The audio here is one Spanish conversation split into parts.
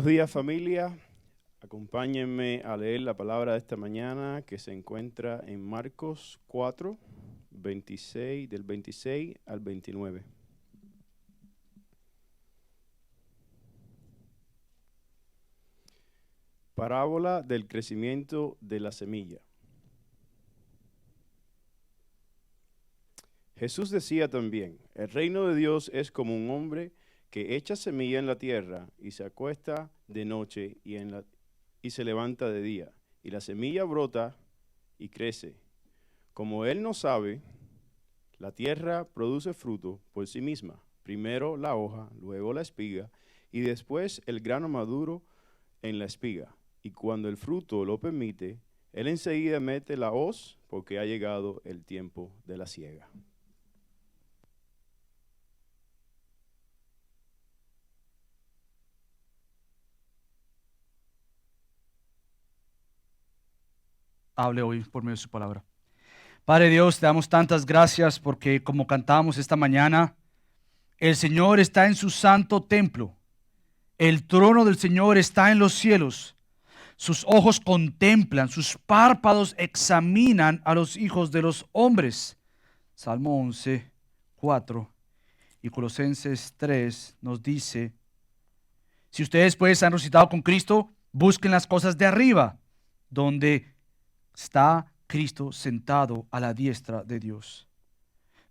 Buenos días, familia. Acompáñenme a leer la palabra de esta mañana que se encuentra en Marcos 4, 26, del 26 al 29. Parábola del crecimiento de la semilla. Jesús decía también, el reino de Dios es como un hombre que echa semilla en la tierra y se acuesta de noche y se levanta de día. Y la semilla brota y crece. Como él no sabe, la tierra produce fruto por sí misma. Primero la hoja, luego la espiga y después el grano maduro en la espiga. Y cuando el fruto lo permite, él enseguida mete la hoz porque ha llegado el tiempo de la siega. Hable hoy por medio de su palabra. Padre Dios, te damos tantas gracias porque como cantamos esta mañana, el Señor está en su santo templo. El trono del Señor está en los cielos. Sus ojos contemplan, sus párpados examinan a los hijos de los hombres. Salmo 11, 4 y Colosenses 3 nos dice, si ustedes pues han resucitado con Cristo, busquen las cosas de arriba, donde está Cristo sentado a la diestra de Dios.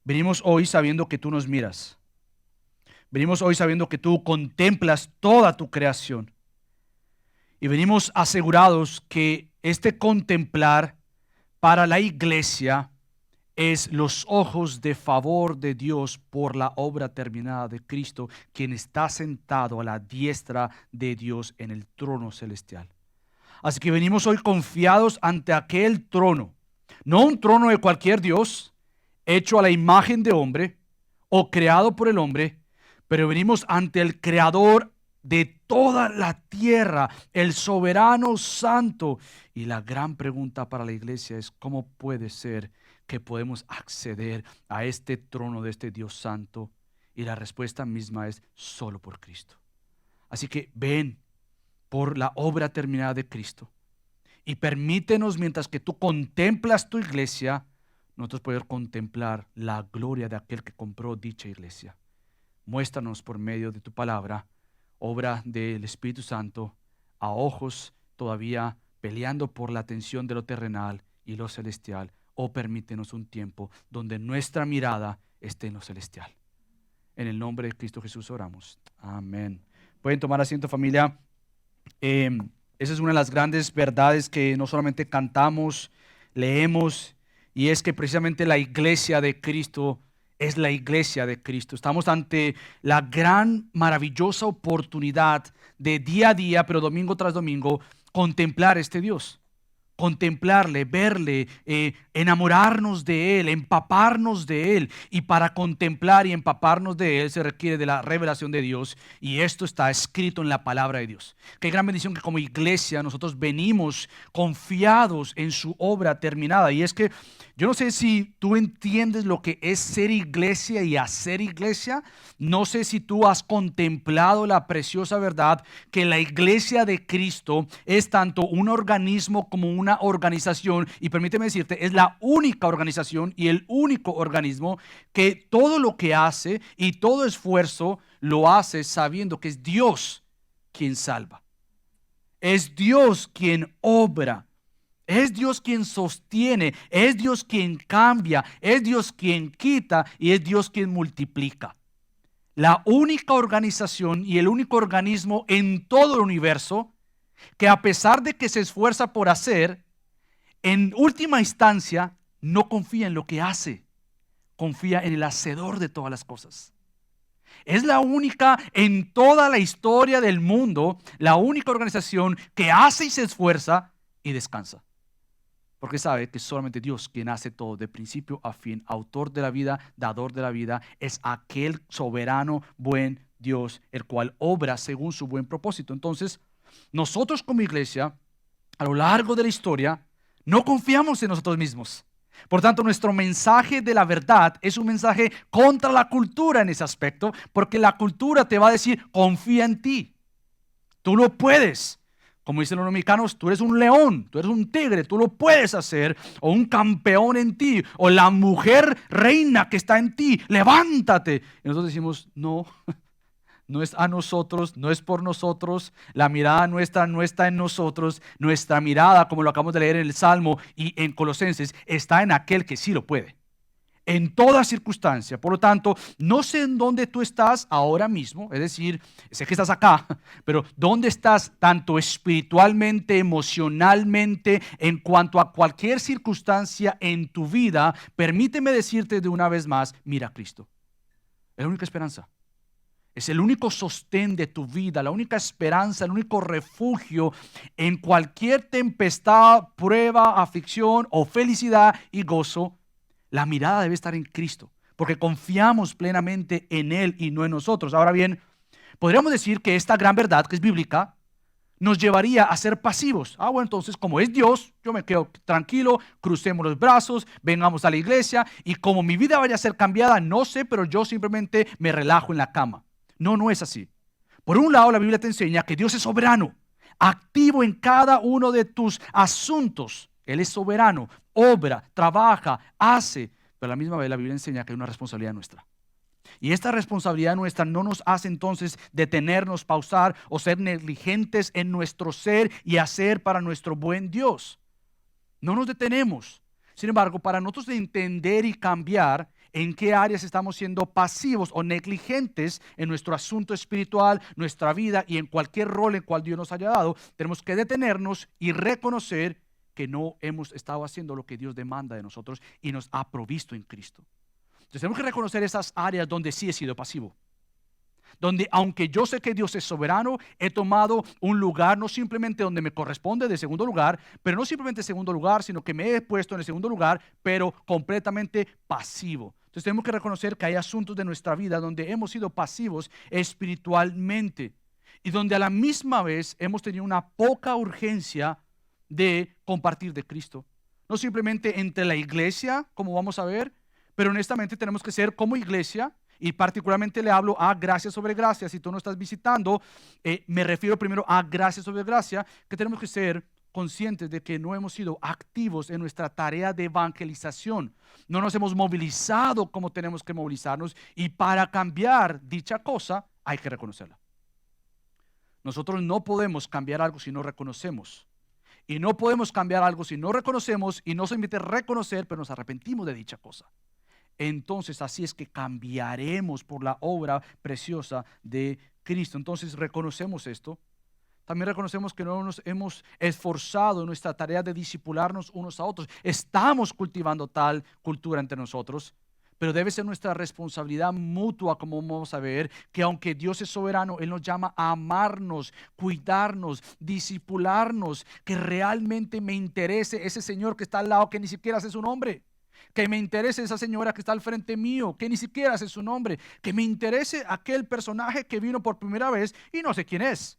Venimos hoy sabiendo que tú nos miras. Venimos hoy sabiendo que tú contemplas toda tu creación. Y venimos asegurados que este contemplar para la iglesia es los ojos de favor de Dios por la obra terminada de Cristo, quien está sentado a la diestra de Dios en el trono celestial. Así que venimos hoy confiados ante aquel trono, no un trono de cualquier Dios, hecho a la imagen de hombre o creado por el hombre, pero venimos ante el creador de toda la tierra, el soberano santo. Y la gran pregunta para la iglesia es, ¿cómo puede ser que podemos acceder a este trono de este Dios santo? Y la respuesta misma es solo por Cristo. Así que ven por la obra terminada de Cristo y permítenos, mientras que tú contemplas tu iglesia, nosotros poder contemplar la gloria de aquel que compró dicha iglesia. Muéstranos por medio de tu palabra, obra del Espíritu Santo, a ojos todavía peleando por la atención de lo terrenal y lo celestial, o permítenos un tiempo donde nuestra mirada esté en lo celestial. En el nombre de Cristo Jesús oramos. Amén. Pueden tomar asiento, familia. Esa es una de las grandes verdades que no solamente cantamos, leemos, y es que precisamente la iglesia de Cristo es la iglesia de Cristo. Estamos ante la gran, maravillosa oportunidad de día a día, pero domingo tras domingo, contemplar este Dios. Contemplarle, verle, enamorarnos de Él, empaparnos de Él. Y para contemplar y empaparnos de Él se requiere de la revelación de Dios. Y esto está escrito en la palabra de Dios. Qué gran bendición que como iglesia nosotros venimos confiados en su obra terminada. Y es que yo no sé si tú entiendes lo que es ser iglesia y hacer iglesia. No sé si tú has contemplado la preciosa verdad que la iglesia de Cristo es tanto un organismo como una organización. Y permíteme decirte, es la única organización y el único organismo que todo lo que hace y todo esfuerzo lo hace sabiendo que es Dios quien salva. Es Dios quien obra. Es Dios quien sostiene, es Dios quien cambia, es Dios quien quita y es Dios quien multiplica. La única organización y el único organismo en todo el universo que a pesar de que se esfuerza por hacer, en última instancia no confía en lo que hace, confía en el hacedor de todas las cosas. Es la única en toda la historia del mundo, la única organización que hace y se esfuerza y descansa. Porque sabe que solamente Dios quien hace todo de principio a fin, autor de la vida, dador de la vida, es aquel soberano, buen Dios, el cual obra según su buen propósito. Entonces, nosotros como iglesia, a lo largo de la historia, no confiamos en nosotros mismos. Por tanto, nuestro mensaje de la verdad es un mensaje contra la cultura en ese aspecto, porque la cultura te va a decir, confía en ti. Tú lo puedes. Como dicen los mexicanos, tú eres un león, tú eres un tigre, tú lo puedes hacer. O un campeón en ti, o la mujer reina que está en ti, levántate. Y nosotros decimos, no, no es a nosotros, no es por nosotros. La mirada nuestra no está en nosotros. Nuestra mirada, como lo acabamos de leer en el Salmo y en Colosenses, está en aquel que sí lo puede. En toda circunstancia. Por lo tanto, no sé en dónde tú estás ahora mismo, es decir, sé que estás acá, pero dónde estás tanto espiritualmente, emocionalmente, en cuanto a cualquier circunstancia en tu vida. Permíteme decirte de una vez más, mira a Cristo. Es la única esperanza. Es el único sostén de tu vida, la única esperanza, el único refugio en cualquier tempestad, prueba, aflicción o felicidad y gozo. La mirada debe estar en Cristo, porque confiamos plenamente en Él y no en nosotros. Ahora bien, podríamos decir que esta gran verdad, que es bíblica, nos llevaría a ser pasivos. Bueno, entonces como es Dios, yo me quedo tranquilo, crucemos los brazos, vengamos a la iglesia y como mi vida vaya a ser cambiada, no sé, pero yo simplemente me relajo en la cama. No, no es así. Por un lado, la Biblia te enseña que Dios es soberano, activo en cada uno de tus asuntos. Él es soberano, obra, trabaja, hace, pero a la misma vez la Biblia enseña que hay una responsabilidad nuestra. Y esta responsabilidad nuestra no nos hace entonces detenernos, pausar o ser negligentes en nuestro ser y hacer para nuestro buen Dios. No nos detenemos. Sin embargo, para nosotros entender y cambiar en qué áreas estamos siendo pasivos o negligentes en nuestro asunto espiritual, nuestra vida y en cualquier rol en cual Dios nos haya dado, tenemos que detenernos y reconocer que no hemos estado haciendo lo que Dios demanda de nosotros y nos ha provisto en Cristo. Entonces tenemos que reconocer esas áreas donde sí he sido pasivo. Donde aunque yo sé que Dios es soberano, he tomado un lugar no simplemente donde me corresponde de segundo lugar, pero no simplemente segundo lugar, sino que me he puesto en el segundo lugar, pero completamente pasivo. Entonces tenemos que reconocer que hay asuntos de nuestra vida donde hemos sido pasivos espiritualmente y donde a la misma vez hemos tenido una poca urgencia de compartir de Cristo. No simplemente entre la iglesia, como vamos a ver, pero honestamente tenemos que ser como iglesia. Y particularmente le hablo a gracia sobre gracia. Si tú no estás visitando, me refiero primero a gracia sobre gracia, que tenemos que ser conscientes de que no hemos sido activos en nuestra tarea de evangelización. No nos hemos movilizado como tenemos que movilizarnos, y para cambiar dicha cosa hay que reconocerla. Nosotros no podemos cambiar algo si no reconocemos. Y no podemos cambiar algo si no reconocemos, y no solamente reconocer, pero nos arrepentimos de dicha cosa. Entonces así es que cambiaremos por la obra preciosa de Cristo. Entonces reconocemos esto. También reconocemos que no nos hemos esforzado en nuestra tarea de discipularnos unos a otros. Estamos cultivando tal cultura entre nosotros, pero debe ser nuestra responsabilidad mutua, como vamos a ver, que aunque Dios es soberano, Él nos llama a amarnos, cuidarnos, discipularnos, que realmente me interese ese Señor que está al lado, que ni siquiera sé su nombre. Que me interese esa señora que está al frente mío, que ni siquiera sé su nombre. Que me interese aquel personaje que vino por primera vez y no sé quién es.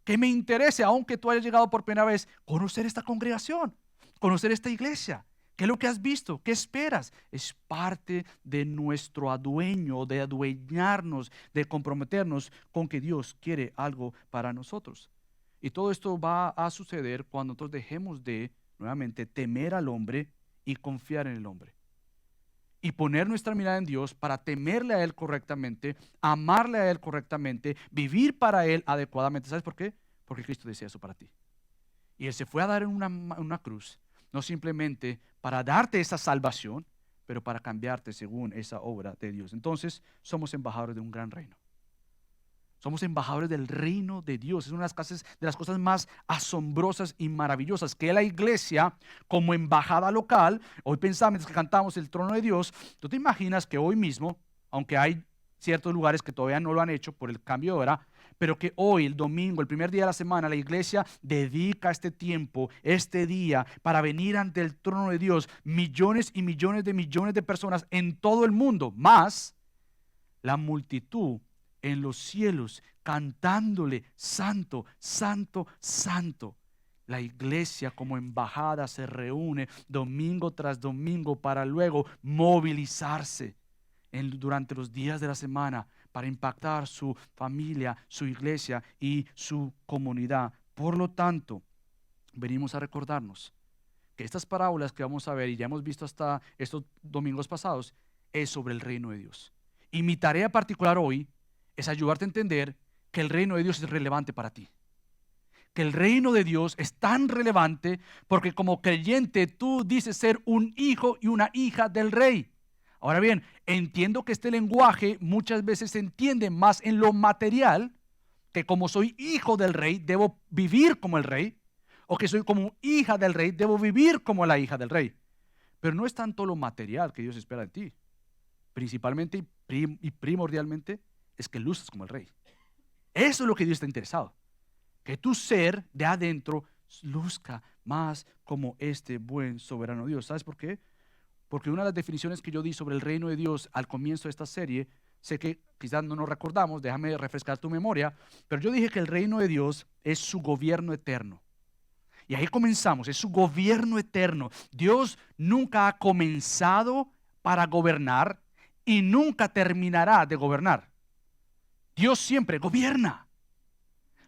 Que me interese, aunque tú hayas llegado por primera vez, conocer esta congregación, conocer esta iglesia. ¿Qué es lo que has visto? ¿Qué esperas? Es parte de nuestro adueño, de adueñarnos, de comprometernos con que Dios quiere algo para nosotros. Y todo esto va a suceder cuando nosotros dejemos de, nuevamente, temer al hombre y confiar en el hombre. Y poner nuestra mirada en Dios para temerle a Él correctamente, amarle a Él correctamente, vivir para Él adecuadamente. ¿Sabes por qué? Porque Cristo decía eso para ti. Y Él se fue a dar en una cruz, no simplemente para darte esa salvación, pero para cambiarte según esa obra de Dios. Entonces, somos embajadores de un gran reino. Somos embajadores del reino de Dios. Es una de las cosas más asombrosas y maravillosas, que la iglesia, como embajada local, hoy pensamos mientras que cantamos el trono de Dios, tú te imaginas que hoy mismo, aunque hay ciertos lugares que todavía no lo han hecho por el cambio de hora, pero que hoy, el domingo, el primer día de la semana, la iglesia dedica este tiempo, este día, para venir ante el trono de Dios, millones y millones de personas en todo el mundo, más la multitud en los cielos, cantándole, santo, santo, santo. La iglesia como embajada se reúne domingo tras domingo para luego movilizarse durante los días de la semana para impactar su familia, su iglesia y su comunidad. Por lo tanto, venimos a recordarnos que estas parábolas que vamos a ver y ya hemos visto hasta estos domingos pasados es sobre el reino de Dios. Y mi tarea particular hoy es ayudarte a entender que el reino de Dios es relevante para ti. Que el reino de Dios es tan relevante porque como creyente tú dices ser un hijo y una hija del rey. Ahora bien, entiendo que este lenguaje muchas veces se entiende más en lo material, que como soy hijo del rey debo vivir como el rey, o que soy como hija del rey debo vivir como la hija del rey. Pero no es tanto lo material que Dios espera de ti. Principalmente y primordialmente es que luces como el rey. Eso es lo que Dios está interesado. Que tu ser de adentro luzca más como este buen soberano Dios. ¿Sabes por qué? Porque una de las definiciones que yo di sobre el reino de Dios al comienzo de esta serie, sé que quizás no nos recordamos, déjame refrescar tu memoria, pero yo dije que el reino de Dios es su gobierno eterno. Y ahí comenzamos, es su gobierno eterno. Dios nunca ha comenzado para gobernar y nunca terminará de gobernar. Dios siempre gobierna.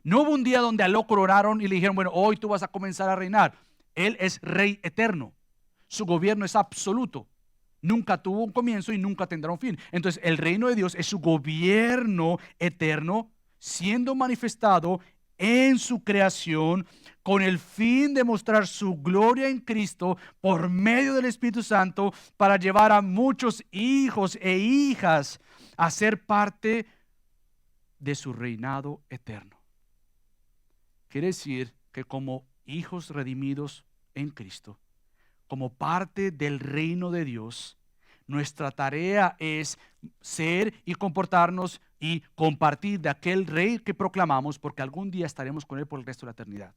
No hubo un día donde a lo coronaron y le dijeron, bueno, hoy tú vas a comenzar a reinar. Él es rey eterno. Su gobierno es absoluto. Nunca tuvo un comienzo y nunca tendrá un fin. Entonces, el reino de Dios es su gobierno eterno, siendo manifestado en su creación con el fin de mostrar su gloria en Cristo por medio del Espíritu Santo para llevar a muchos hijos e hijas a ser parte de su reinado eterno. Quiere decir que como hijos redimidos en Cristo, como parte del reino de Dios, nuestra tarea es ser y comportarnos y compartir de aquel rey que proclamamos, porque algún día estaremos con él por el resto de la eternidad.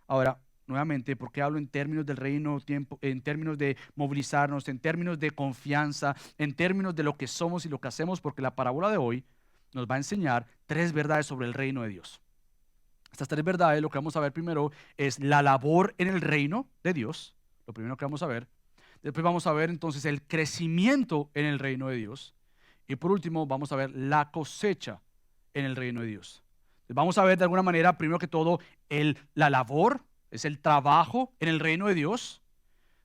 Ahora, nuevamente, ¿por qué hablo en términos del reino, en términos de movilizarnos, en términos de confianza, en términos de lo que somos y lo que hacemos? Porque la parábola de hoy nos va a enseñar 3 verdades sobre el reino de Dios. Estas 3 verdades, lo que vamos a ver primero es la labor en el reino de Dios, lo primero que vamos a ver. Después vamos a ver entonces el crecimiento en el reino de Dios. Y por último vamos a ver la cosecha en el reino de Dios. Vamos a ver de alguna manera, primero que todo, la labor, es el trabajo en el reino de Dios.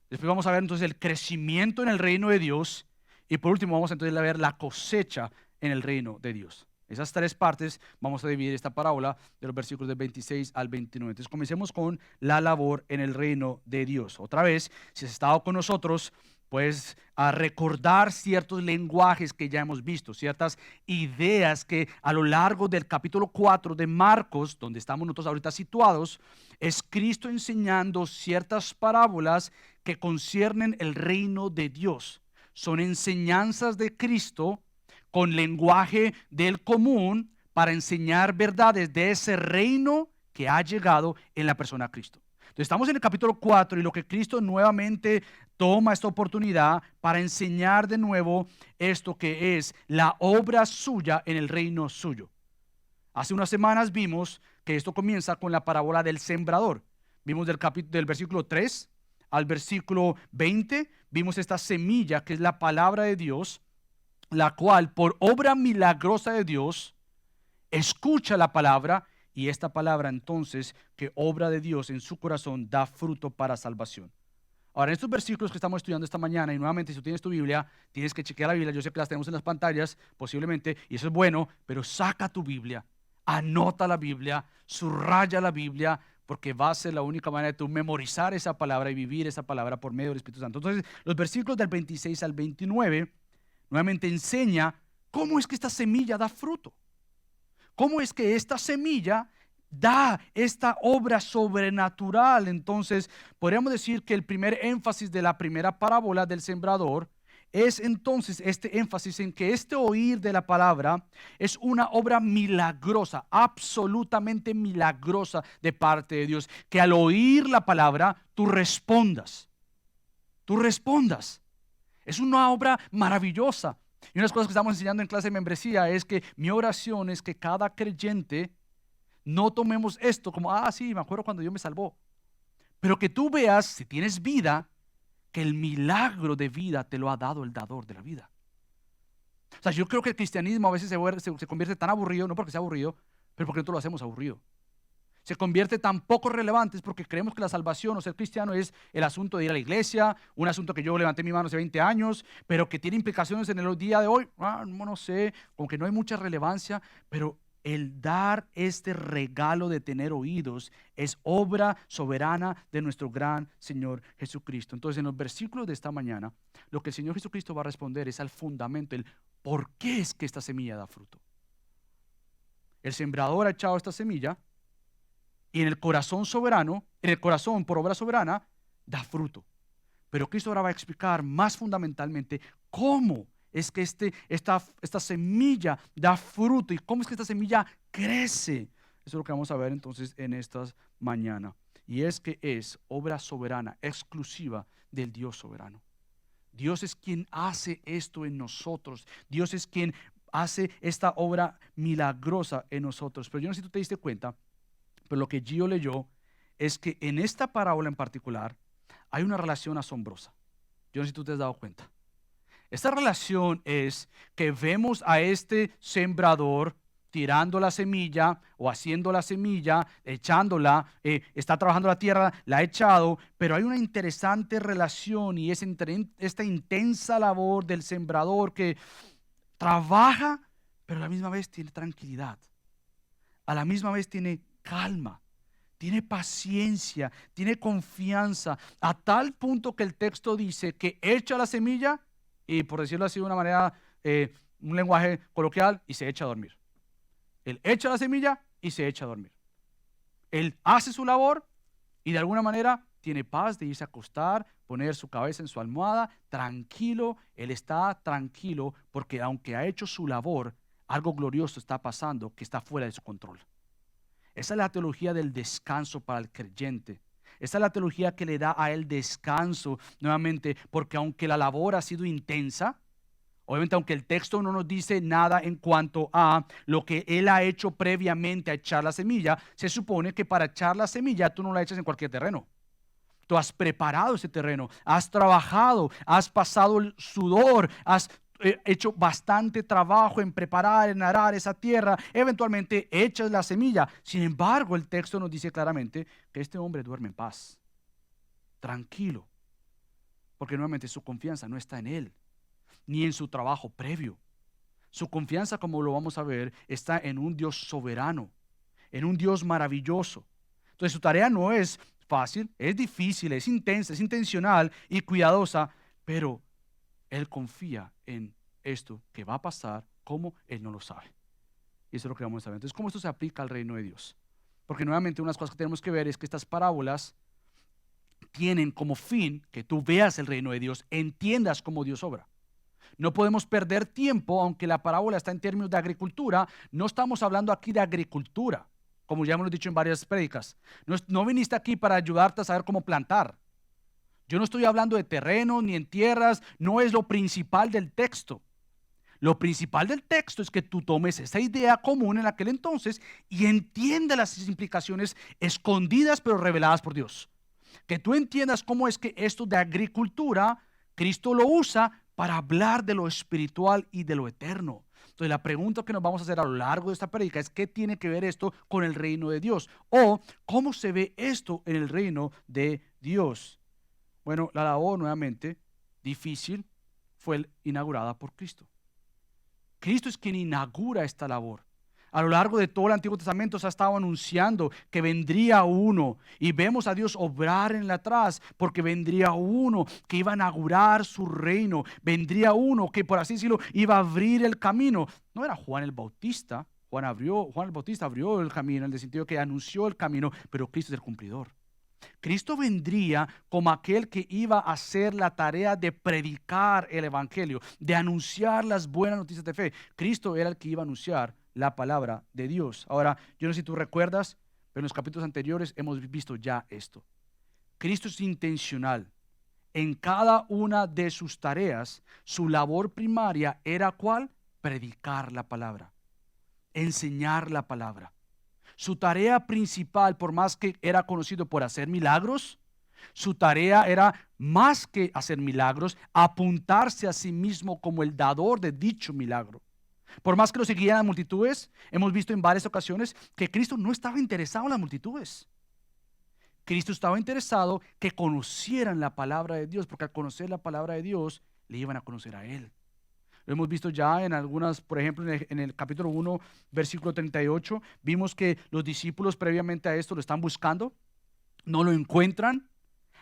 Después vamos a ver entonces el crecimiento en el reino de Dios. Y por último vamos entonces a ver la cosecha en el reino de Dios. Esas 3 partes vamos a dividir esta parábola de los versículos del 26 al 29. Entonces comencemos con la labor en el reino de Dios. Otra vez, si has estado con nosotros, pues a recordar ciertos lenguajes que ya hemos visto, ciertas ideas que a lo largo del capítulo 4 de Marcos, donde estamos nosotros ahorita situados, es Cristo enseñando ciertas parábolas que conciernen el reino de Dios. Son enseñanzas de Cristo con lenguaje del común para enseñar verdades de ese reino que ha llegado en la persona de Cristo. Entonces estamos en el capítulo 4 y lo que Cristo nuevamente toma esta oportunidad para enseñar de nuevo esto que es la obra suya en el reino suyo. Hace unas semanas vimos que esto comienza con la parábola del sembrador. Vimos del versículo 3 al versículo 20, vimos esta semilla que es la palabra de Dios, la cual por obra milagrosa de Dios escucha la palabra y esta palabra entonces que obra de Dios en su corazón da fruto para salvación. Ahora en estos versículos que estamos estudiando esta mañana y nuevamente si tú tienes tu Biblia tienes que chequear la Biblia, yo sé que las tenemos en las pantallas posiblemente y eso es bueno, pero saca tu Biblia, anota la Biblia, subraya la Biblia porque va a ser la única manera de tú memorizar esa palabra y vivir esa palabra por medio del Espíritu Santo. Entonces los versículos del 26 al 29 nuevamente enseña cómo es que esta semilla da fruto. ¿Cómo es que esta semilla da esta obra sobrenatural? Entonces, podríamos decir que el primer énfasis de la primera parábola del sembrador es entonces este énfasis en que este oír de la palabra es una obra milagrosa, absolutamente milagrosa de parte de Dios. Que al oír la palabra, tú respondas. Tú respondas. Es una obra maravillosa. Y una de las cosas que estamos enseñando en clase de membresía es que mi oración es que cada creyente no tomemos esto como, sí, me acuerdo cuando Dios me salvó. Pero que tú veas, si tienes vida, que el milagro de vida te lo ha dado el dador de la vida. O sea, yo creo que el cristianismo a veces se convierte tan aburrido, no porque sea aburrido, pero porque nosotros lo hacemos aburrido. Se convierte tan poco relevante porque creemos que la salvación o ser cristiano es el asunto de ir a la iglesia, un asunto que yo levanté mi mano hace 20 años, pero que tiene implicaciones en el día de hoy. No sé, como que no hay mucha relevancia, pero el dar este regalo de tener oídos es obra soberana de nuestro gran Señor Jesucristo. Entonces, en los versículos de esta mañana, lo que el Señor Jesucristo va a responder es al fundamento, el por qué es que esta semilla da fruto. El sembrador ha echado esta semilla y en el corazón soberano, en el corazón por obra soberana, da fruto. Pero Cristo ahora va a explicar más fundamentalmente cómo es que esta semilla da fruto y cómo es que esta semilla crece. Eso es lo que vamos a ver entonces en estas mañanas. Y es que es obra soberana, exclusiva del Dios soberano. Dios es quien hace esto en nosotros. Dios es quien hace esta obra milagrosa en nosotros. Pero yo no sé si tú te diste cuenta, pero lo que Gio leyó es que en esta parábola en particular hay una relación asombrosa. Yo no sé si tú te has dado cuenta. Esta relación es que vemos a este sembrador tirando la semilla o haciendo la semilla, echándola, está trabajando la tierra, la ha echado, pero hay una interesante relación y es entre esta intensa labor del sembrador que trabaja, pero a la misma vez tiene tranquilidad, a la misma vez tiene calma, tiene paciencia, tiene confianza, a tal punto que el texto dice que echa la semilla y, por decirlo así de una manera, un lenguaje coloquial, y se echa a dormir. Él echa la semilla y se echa a dormir. Él hace su labor y de alguna manera tiene paz de irse a acostar, poner su cabeza en su almohada, tranquilo. Él está tranquilo porque aunque ha hecho su labor, algo glorioso está pasando que está fuera de su control. Esa es la teología del descanso para el creyente. Esa es la teología que le da a él descanso nuevamente, porque aunque la labor ha sido intensa, obviamente aunque el texto no nos dice nada en cuanto a lo que él ha hecho previamente a echar la semilla, se supone que para echar la semilla tú no la echas en cualquier terreno. Tú has preparado ese terreno, has trabajado, has pasado el sudor, has hecho bastante trabajo en preparar, en arar esa tierra, eventualmente echas la semilla. Sin embargo, el texto nos dice claramente que este hombre duerme en paz, tranquilo, porque nuevamente su confianza no está en él, ni en su trabajo previo. Su confianza, como lo vamos a ver, está en un Dios soberano, en un Dios maravilloso. Entonces su tarea no es fácil, es difícil, es intensa, es intencional y cuidadosa, pero él confía en esto que va a pasar, como él no lo sabe. Y eso es lo que vamos a ver. Entonces, ¿cómo esto se aplica al reino de Dios? Porque nuevamente unas cosas que tenemos que ver es que estas parábolas tienen como fin que tú veas el reino de Dios, entiendas cómo Dios obra. No podemos perder tiempo, aunque la parábola está en términos de agricultura, no estamos hablando aquí de agricultura, como ya hemos dicho en varias prédicas. No viniste aquí para ayudarte a saber cómo plantar. Yo no estoy hablando de terrenos ni en tierras, no es lo principal del texto. Lo principal del texto es que tú tomes esa idea común en aquel entonces y entiendas las implicaciones escondidas pero reveladas por Dios. Que tú entiendas cómo es que esto de agricultura, Cristo lo usa para hablar de lo espiritual y de lo eterno. Entonces la pregunta que nos vamos a hacer a lo largo de esta prédica es ¿qué tiene que ver esto con el reino de Dios? O ¿cómo se ve esto en el reino de Dios? Bueno, la labor nuevamente difícil fue inaugurada por Cristo. Cristo es quien inaugura esta labor. A lo largo de todo el Antiguo Testamento se ha estado anunciando que vendría uno y vemos a Dios obrar en el atrás porque vendría uno que iba a inaugurar su reino, vendría uno que por así decirlo iba a abrir el camino. No era Juan el Bautista, Juan el Bautista abrió el camino en el sentido que anunció el camino, pero Cristo es el cumplidor. Cristo vendría como aquel que iba a hacer la tarea de predicar el evangelio, de anunciar las buenas noticias de fe. Cristo era el que iba a anunciar la palabra de Dios. Ahora, yo no sé si tú recuerdas, pero en los capítulos anteriores hemos visto ya esto. Cristo es intencional. En cada una de sus tareas, su labor primaria era ¿cuál? Predicar la palabra, enseñar la palabra. Su tarea principal, por más que era conocido por hacer milagros, Su tarea era, más que hacer milagros, apuntarse a sí mismo como el dador de dicho milagro. Por más que lo siguieran las multitudes, hemos visto en varias ocasiones que Cristo no estaba interesado en las multitudes. Cristo estaba interesado que conocieran la palabra de Dios, porque al conocer la palabra de Dios, le iban a conocer a Él. Lo hemos visto ya en algunas, por ejemplo, en el capítulo 1, versículo 38, vimos que los discípulos previamente a esto lo están buscando, no lo encuentran,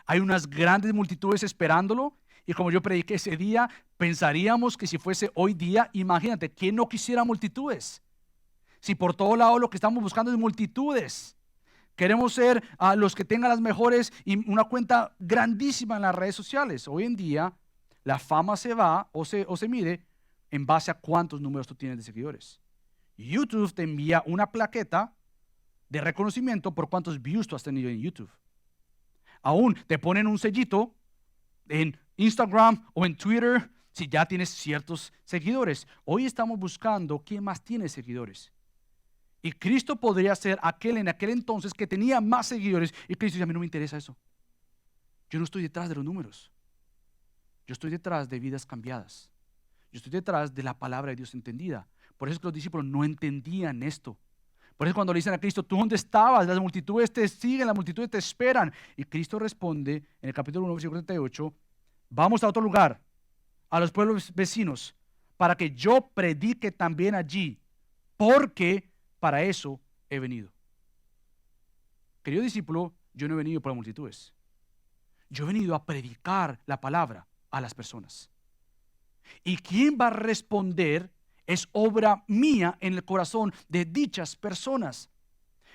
hay unas grandes multitudes esperándolo, y como yo prediqué ese día, pensaríamos que si fuese hoy día, imagínate, ¿quién no quisiera multitudes? Si por todo lado lo que estamos buscando es multitudes. Queremos ser los que tengan las mejores y una cuenta grandísima en las redes sociales. Hoy en día la fama se va o se mide en base a cuántos números tú tienes de seguidores. YouTube te envía una plaqueta de reconocimiento por cuántos views tú has tenido en YouTube. Aún te ponen un sellito en Instagram o en Twitter si ya tienes ciertos seguidores. Hoy estamos buscando quién más tiene seguidores. Y Cristo podría ser aquel en aquel entonces que tenía más seguidores. Y Cristo dice, a mí no me interesa eso. Yo no estoy detrás de los números. Yo estoy detrás de vidas cambiadas. Yo estoy detrás de la palabra de Dios entendida. Por eso es que los discípulos no entendían esto. Por eso cuando le dicen a Cristo, ¿tú dónde estabas? Las multitudes te siguen, las multitudes te esperan. Y Cristo responde en el capítulo 1, versículo 38, vamos a otro lugar, a los pueblos vecinos, para que yo predique también allí, porque para eso he venido. Querido discípulo, yo no he venido por las multitudes. Yo he venido a predicar la palabra a las personas. Y quien va a responder es obra mía en el corazón de dichas personas.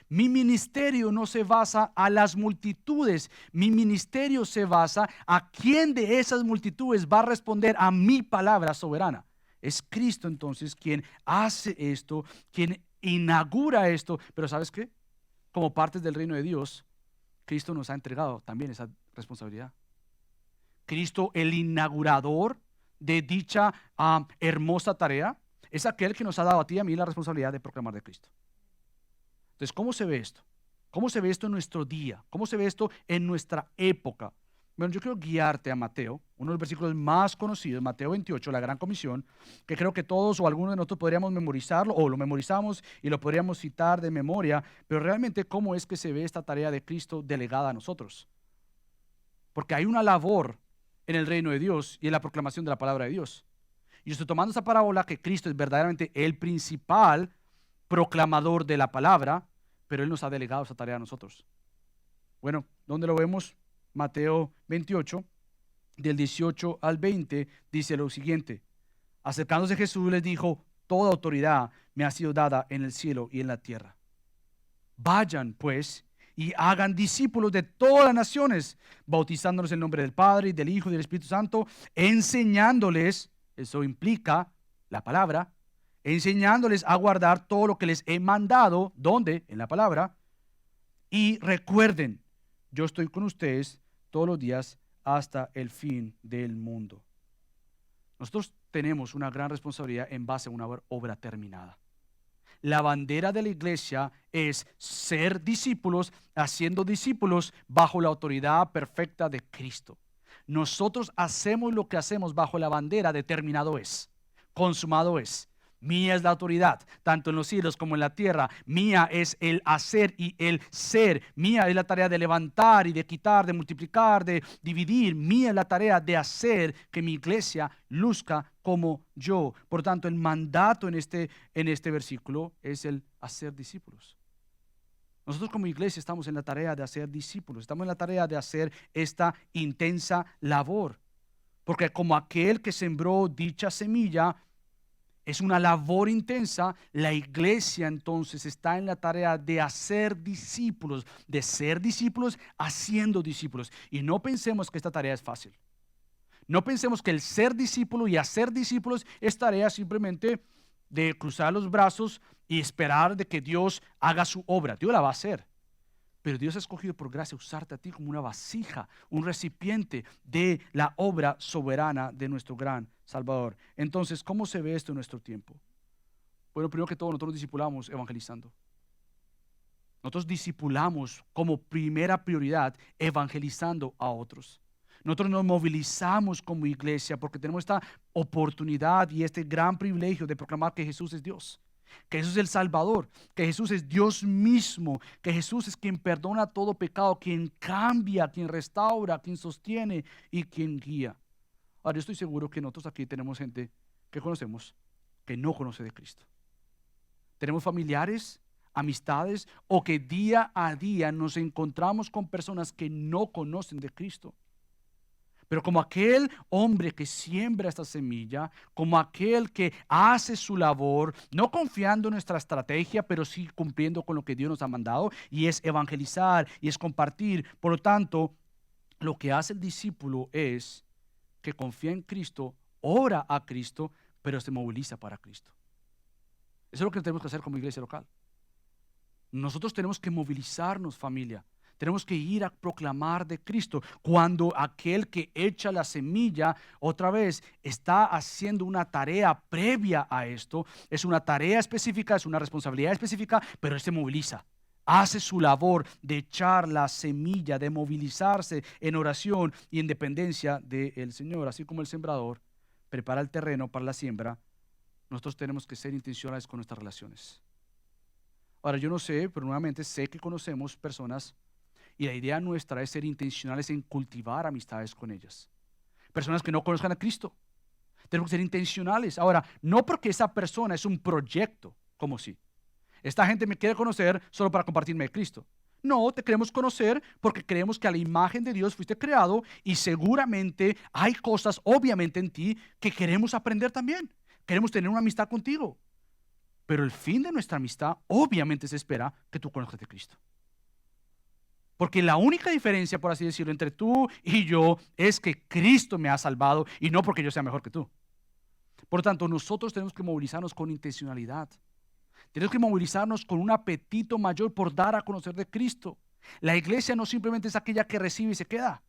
Mi ministerio no se basa a las multitudes. Mi ministerio se basa a quién de esas multitudes va a responder a mi palabra soberana. Es Cristo entonces quien hace esto, quien inaugura esto. Pero ¿sabes qué? Como partes del reino de Dios, Cristo nos ha entregado también esa responsabilidad. Cristo, el inaugurador de dicha hermosa tarea, es aquel que nos ha dado a ti y a mí la responsabilidad de proclamar de Cristo. Entonces, ¿cómo se ve esto? ¿Cómo se ve esto en nuestro día? ¿Cómo se ve esto en nuestra época? Bueno, yo quiero guiarte a Mateo, uno de los versículos más conocidos, Mateo 28, la Gran Comisión, que creo que todos o algunos de nosotros podríamos memorizarlo, o lo memorizamos y lo podríamos citar de memoria, pero realmente, ¿cómo es que se ve esta tarea de Cristo delegada a nosotros? Porque hay una labor en el reino de Dios y en la proclamación de la palabra de Dios. Y yo estoy tomando esa parábola que Cristo es verdaderamente el principal proclamador de la palabra, pero Él nos ha delegado esa tarea a nosotros. Bueno, ¿dónde lo vemos? Mateo 28, del 18 al 20, dice lo siguiente. Acercándose Jesús les dijo, toda autoridad me ha sido dada en el cielo y en la tierra. Vayan, pues, y hagan discípulos de todas las naciones, bautizándolos en el nombre del Padre, y del Hijo y del Espíritu Santo, enseñándoles, eso implica la palabra, enseñándoles a guardar todo lo que les he mandado, ¿dónde? En la palabra. Y recuerden, yo estoy con ustedes todos los días hasta el fin del mundo. Nosotros tenemos una gran responsabilidad en base a una obra terminada. La bandera de la iglesia es ser discípulos, haciendo discípulos bajo la autoridad perfecta de Cristo. Nosotros hacemos lo que hacemos bajo la bandera de terminado es, consumado es. Mía es la autoridad, tanto en los cielos como en la tierra. Mía es el hacer y el ser. Mía es la tarea de levantar y de quitar, de multiplicar, de dividir. Mía es la tarea de hacer que mi iglesia luzca como yo. Por tanto, el mandato en este versículo es el hacer discípulos. Nosotros como iglesia estamos en la tarea de hacer discípulos. Estamos en la tarea de hacer esta intensa labor. Porque como aquel que sembró dicha semilla, es una labor intensa. La iglesia entonces está en la tarea de hacer discípulos, de ser discípulos haciendo discípulos. Y no pensemos que esta tarea es fácil. No pensemos que el ser discípulo y hacer discípulos es tarea simplemente de cruzar los brazos y esperar de que Dios haga su obra. Dios la va a hacer. Pero Dios ha escogido por gracia usarte a ti como una vasija, un recipiente de la obra soberana de nuestro gran Salvador. Entonces, ¿cómo se ve esto en nuestro tiempo? Bueno, primero que todo, nosotros nos discipulamos evangelizando. Nosotros discipulamos como primera prioridad evangelizando a otros. Nosotros nos movilizamos como iglesia porque tenemos esta oportunidad y este gran privilegio de proclamar que Jesús es Dios, que Jesús es el Salvador, que Jesús es Dios mismo, que Jesús es quien perdona todo pecado, quien cambia, quien restaura, quien sostiene y quien guía. Ahora, yo estoy seguro que nosotros aquí tenemos gente que conocemos que no conoce de Cristo. Tenemos familiares, amistades, o que día a día nos encontramos con personas que no conocen de Cristo. Pero como aquel hombre que siembra esta semilla, como aquel que hace su labor, no confiando en nuestra estrategia, pero sí cumpliendo con lo que Dios nos ha mandado, y es evangelizar, y es compartir. Por lo tanto, lo que hace el discípulo es que confía en Cristo, ora a Cristo, pero se moviliza para Cristo. Eso es lo que tenemos que hacer como iglesia local. Nosotros tenemos que movilizarnos, familia. Tenemos que ir a proclamar de Cristo. Cuando aquel que echa la semilla, otra vez, está haciendo una tarea previa a esto, es una tarea específica, es una responsabilidad específica, pero él se moviliza. Hace su labor de echar la semilla, de movilizarse en oración y en dependencia del Señor. Así como el sembrador prepara el terreno para la siembra, nosotros tenemos que ser intencionales con nuestras relaciones. Ahora, yo no sé, pero nuevamente sé que conocemos personas y la idea nuestra es ser intencionales en cultivar amistades con ellas. Personas que no conozcan a Cristo. Tenemos que ser intencionales. Ahora, no porque esa persona es un proyecto, como si esta gente me quiere conocer solo para compartirme de Cristo. No, te queremos conocer porque creemos que a la imagen de Dios fuiste creado y seguramente hay cosas, obviamente, en ti que queremos aprender también. Queremos tener una amistad contigo. Pero el fin de nuestra amistad, obviamente, se espera que tú conozcas de Cristo. Porque la única diferencia, por así decirlo, entre tú y yo es que Cristo me ha salvado y no porque yo sea mejor que tú. Por lo tanto, nosotros tenemos que movilizarnos con intencionalidad. Tenemos que movilizarnos con un apetito mayor por dar a conocer de Cristo. La iglesia no simplemente es aquella que recibe y se queda.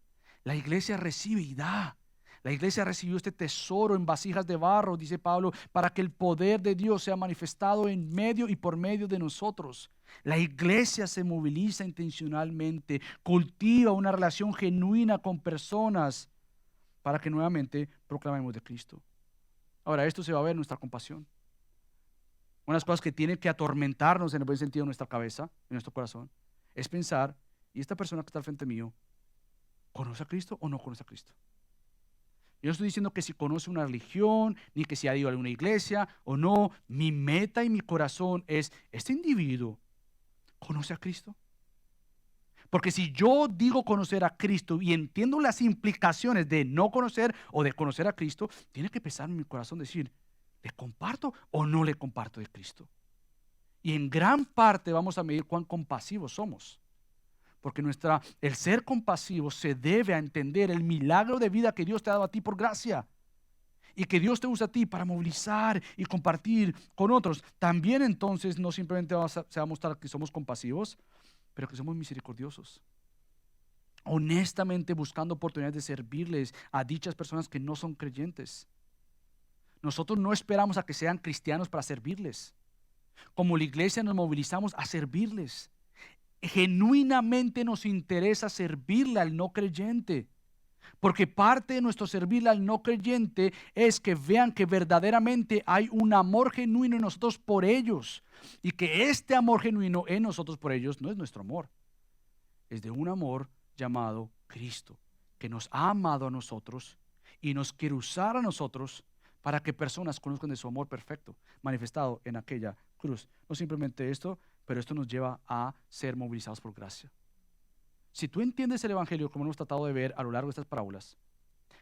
La iglesia recibe y da. La iglesia recibió este tesoro en vasijas de barro, dice Pablo, para que el poder de Dios sea manifestado en medio y por medio de nosotros. La iglesia se moviliza intencionalmente, cultiva una relación genuina con personas para que nuevamente proclamemos de Cristo. Ahora, esto se va a ver en nuestra compasión. Una de las cosas que tiene que atormentarnos en el buen sentido en nuestra cabeza, en nuestro corazón, es pensar, ¿y esta persona que está al frente mío conoce a Cristo o no conoce a Cristo? Yo no estoy diciendo que si conoce una religión, ni que si ha ido a alguna iglesia o no. Mi meta y mi corazón es, ¿este individuo conoce a Cristo? Porque si yo digo conocer a Cristo y entiendo las implicaciones de no conocer o de conocer a Cristo, tiene que pesar en mi corazón decir, ¿le comparto o no le comparto de Cristo? Y en gran parte vamos a medir cuán compasivos somos. Porque el ser compasivo se debe a entender el milagro de vida que Dios te ha dado a ti por gracia. Y que Dios te usa a ti para movilizar y compartir con otros. También entonces no simplemente se va a mostrar que somos compasivos, pero que somos misericordiosos. Honestamente buscando oportunidades de servirles a dichas personas que no son creyentes. Nosotros no esperamos a que sean cristianos para servirles. Como la iglesia nos movilizamos a servirles. Genuinamente nos interesa servirle al no creyente, porque parte de nuestro servirle al no creyente es que vean que verdaderamente hay un amor genuino en nosotros por ellos, y que este amor genuino en nosotros por ellos no es nuestro amor, es de un amor llamado Cristo, que nos ha amado a nosotros y nos quiere usar a nosotros para que personas conozcan de su amor perfecto manifestado en aquella cruz. No simplemente esto, pero esto nos lleva a ser movilizados por gracia. Si tú entiendes el evangelio como hemos tratado de ver a lo largo de estas parábolas,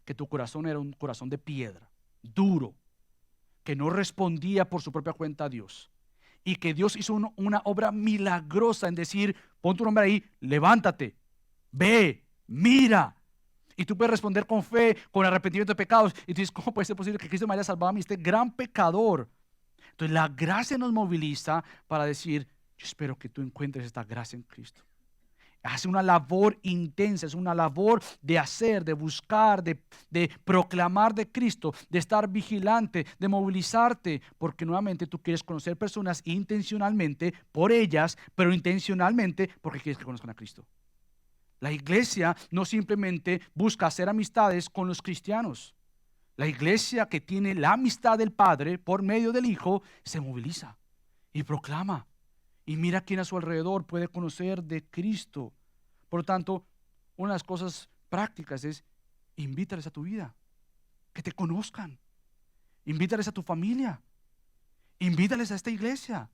que tu corazón era un corazón de piedra, duro, que no respondía por su propia cuenta a Dios, y que Dios hizo una obra milagrosa en decir, pon tu nombre ahí, levántate, ve, mira. Y tú puedes responder con fe, con arrepentimiento de pecados. Y tú dices, ¿cómo puede ser posible que Cristo me haya salvado a mí, este gran pecador? Entonces la gracia nos moviliza para decir, yo espero que tú encuentres esta gracia en Cristo. Hace una labor intensa, es una labor de hacer, de buscar, de proclamar de Cristo, de estar vigilante, de movilizarte, porque nuevamente tú quieres conocer personas intencionalmente por ellas, pero intencionalmente porque quieres que conozcan a Cristo. La iglesia no simplemente busca hacer amistades con los cristianos. La iglesia que tiene la amistad del Padre por medio del Hijo se moviliza y proclama. Y mira quién a su alrededor puede conocer de Cristo. Por lo tanto, una de las cosas prácticas es invítales a tu vida, que te conozcan. Invítales a tu familia. Invítales a esta iglesia.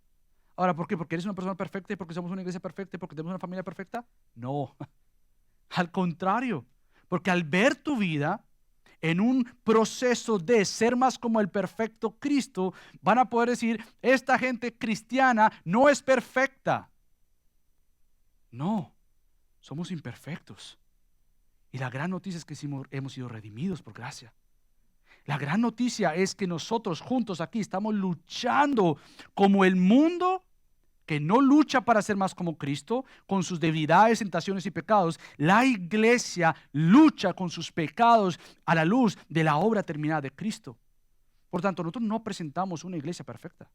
Ahora, ¿por qué? ¿Porque eres una persona perfecta y porque somos una iglesia perfecta y porque tenemos una familia perfecta? No, al contrario, porque al ver tu vida en un proceso de ser más como el perfecto Cristo, van a poder decir, esta gente cristiana no es perfecta. No, somos imperfectos. Y la gran noticia es que hemos sido redimidos por gracia. La gran noticia es que nosotros juntos aquí estamos luchando como el mundo que no lucha para ser más como Cristo, con sus debilidades, tentaciones y pecados. La iglesia lucha con sus pecados a la luz de la obra terminada de Cristo. Por tanto, nosotros no presentamos una iglesia perfecta.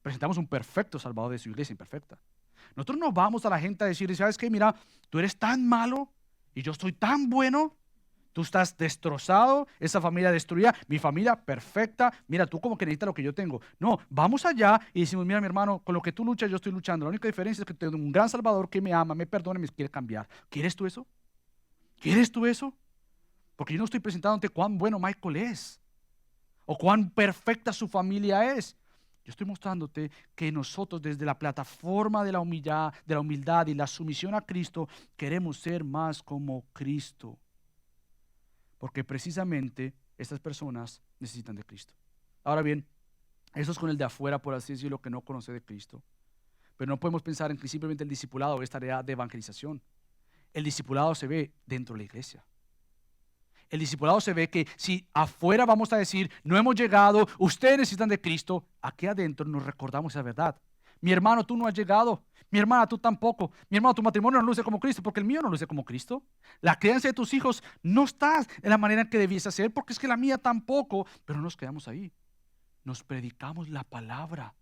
Presentamos un perfecto Salvador de su iglesia imperfecta. Nosotros no vamos a la gente a decir, ¿sabes qué? Mira, tú eres tan malo y yo estoy tan bueno. Tú estás destrozado, esa familia destruida, mi familia perfecta. Mira, tú como que necesitas lo que yo tengo. No, vamos allá y decimos, mira mi hermano, con lo que tú luchas yo estoy luchando. La única diferencia es que tengo un gran Salvador que me ama, me perdona y me quiere cambiar. ¿Quieres tú eso? ¿Quieres tú eso? Porque yo no estoy presentándote cuán bueno Michael es o cuán perfecta su familia es. Yo estoy mostrándote que nosotros desde la plataforma de la humildad y la sumisión a Cristo queremos ser más como Cristo. Porque precisamente estas personas necesitan de Cristo. Ahora bien, eso es con el de afuera, por así decirlo, que no conoce de Cristo. Pero no podemos pensar en que simplemente el discipulado es tarea de evangelización. El discipulado se ve dentro de la iglesia. El discipulado se ve que si afuera vamos a decir, no hemos llegado, ustedes necesitan de Cristo, aquí adentro nos recordamos esa verdad. Mi hermano, tú no has llegado. Mi hermana, tú tampoco. Mi hermano, tu matrimonio no luce como Cristo porque el mío no luce como Cristo. La crianza de tus hijos no está en la manera en que debiese ser porque es que la mía tampoco. Pero no nos quedamos ahí. Nos predicamos la palabra.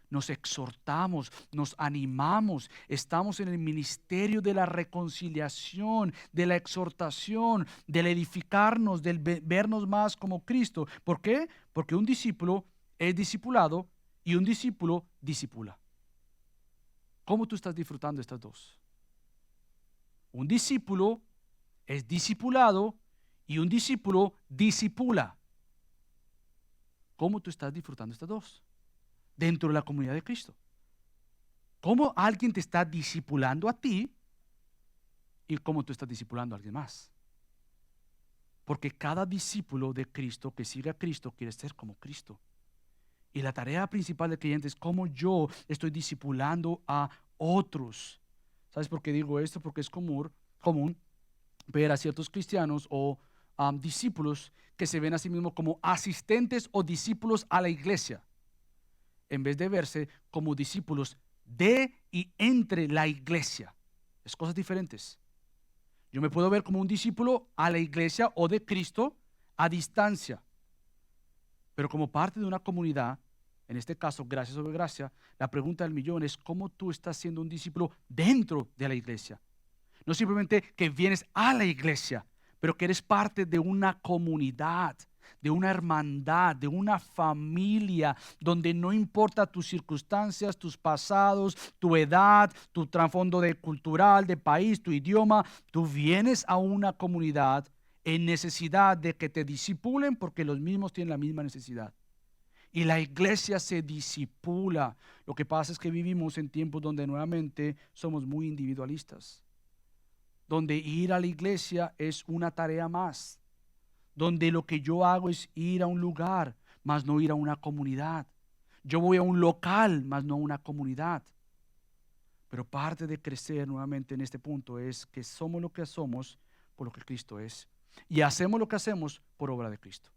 Nos exhortamos, nos animamos. Estamos en el ministerio de la reconciliación, de la exhortación, del edificarnos, del vernos más como Cristo. ¿Por qué? Porque un discípulo es discipulado y un discípulo discipula. ¿Cómo tú estás disfrutando estas dos? Un discípulo es discipulado y un discípulo discipula. ¿Cómo tú estás disfrutando estas dos? Dentro de la comunidad de Cristo. ¿Cómo alguien te está discipulando a ti y cómo tú estás discipulando a alguien más? Porque cada discípulo de Cristo que sigue a Cristo quiere ser como Cristo. Y la tarea principal del creyente es cómo yo estoy discipulando a otros. ¿Sabes por qué digo esto? Porque es común ver a ciertos cristianos o discípulos que se ven a sí mismos como asistentes o discípulos a la iglesia, en vez de verse como discípulos de y entre la iglesia. Es cosas diferentes. Yo me puedo ver como un discípulo a la iglesia o de Cristo a distancia. Pero como parte de una comunidad, en este caso, gracia sobre gracia, la pregunta del millón es cómo tú estás siendo un discípulo dentro de la iglesia. No simplemente que vienes a la iglesia, pero que eres parte de una comunidad, de una hermandad, de una familia, donde no importa tus circunstancias, tus pasados, tu edad, tu trasfondo cultural, de país, tu idioma, tú vienes a una comunidad en necesidad de que te discipulen porque los mismos tienen la misma necesidad. Y la iglesia se discipula. Lo que pasa es que vivimos en tiempos donde nuevamente somos muy individualistas, donde ir a la iglesia es una tarea más, donde lo que yo hago es ir a un lugar, más no ir a una comunidad. Yo voy a un local, más no a una comunidad. Pero parte de crecer nuevamente en este punto es que somos lo que somos por lo que Cristo es. Y hacemos lo que hacemos por obra de Cristo.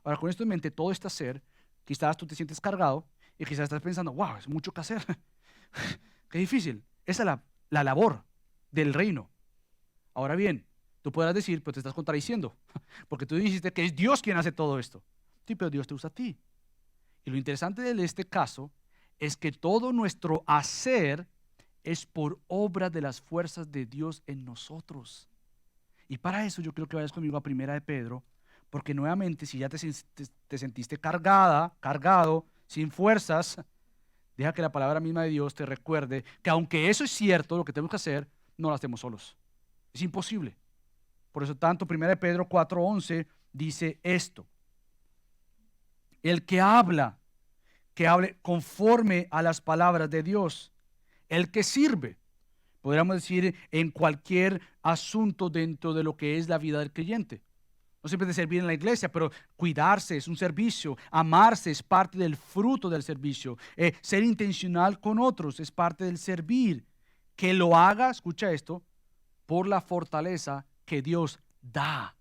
Ahora, con esto en mente, todo este hacer, quizás tú te sientes cargado y quizás estás pensando, wow, es mucho que hacer. Qué difícil. Esa es la labor. del reino. Ahora bien, tú podrás decir, pero te estás contradiciendo, porque tú dijiste que es Dios quien hace todo esto. Sí, pero Dios te usa a ti. Y lo interesante de este caso es que todo nuestro hacer es por obra de las fuerzas de Dios en nosotros. Y para eso yo quiero que vayas conmigo a Primera de Pedro, porque nuevamente si ya te sentiste cargado, sin fuerzas, deja que la palabra misma de Dios te recuerde que aunque eso es cierto, lo que tenemos que hacer, no lo hacemos solos. Es imposible. Por eso tanto, 1 Pedro 4:11 dice esto. El que hable conforme a las palabras de Dios. El que sirve, podríamos decir, en cualquier asunto dentro de lo que es la vida del creyente. No siempre de servir en la iglesia, pero cuidarse es un servicio. Amarse es parte del fruto del servicio. Ser intencional con otros es parte del servir. Que lo haga, escucha esto, por la fortaleza que Dios da.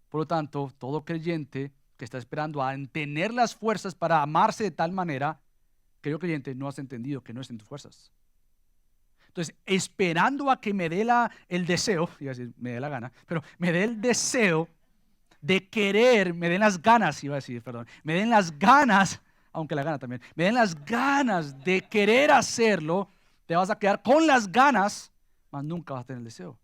Por lo tanto, todo creyente que está esperando a tener las fuerzas para amarse de tal manera, querido creyente, no has entendido que no es en tus fuerzas. Entonces, esperando a que me dé el deseo, iba a decir, me dé la gana, pero me dé el deseo de querer, me den las ganas, iba a decir, perdón, me den las ganas, aunque la gana también, me den las ganas de querer hacerlo, te vas a quedar con las ganas, mas nunca vas a tener el deseo.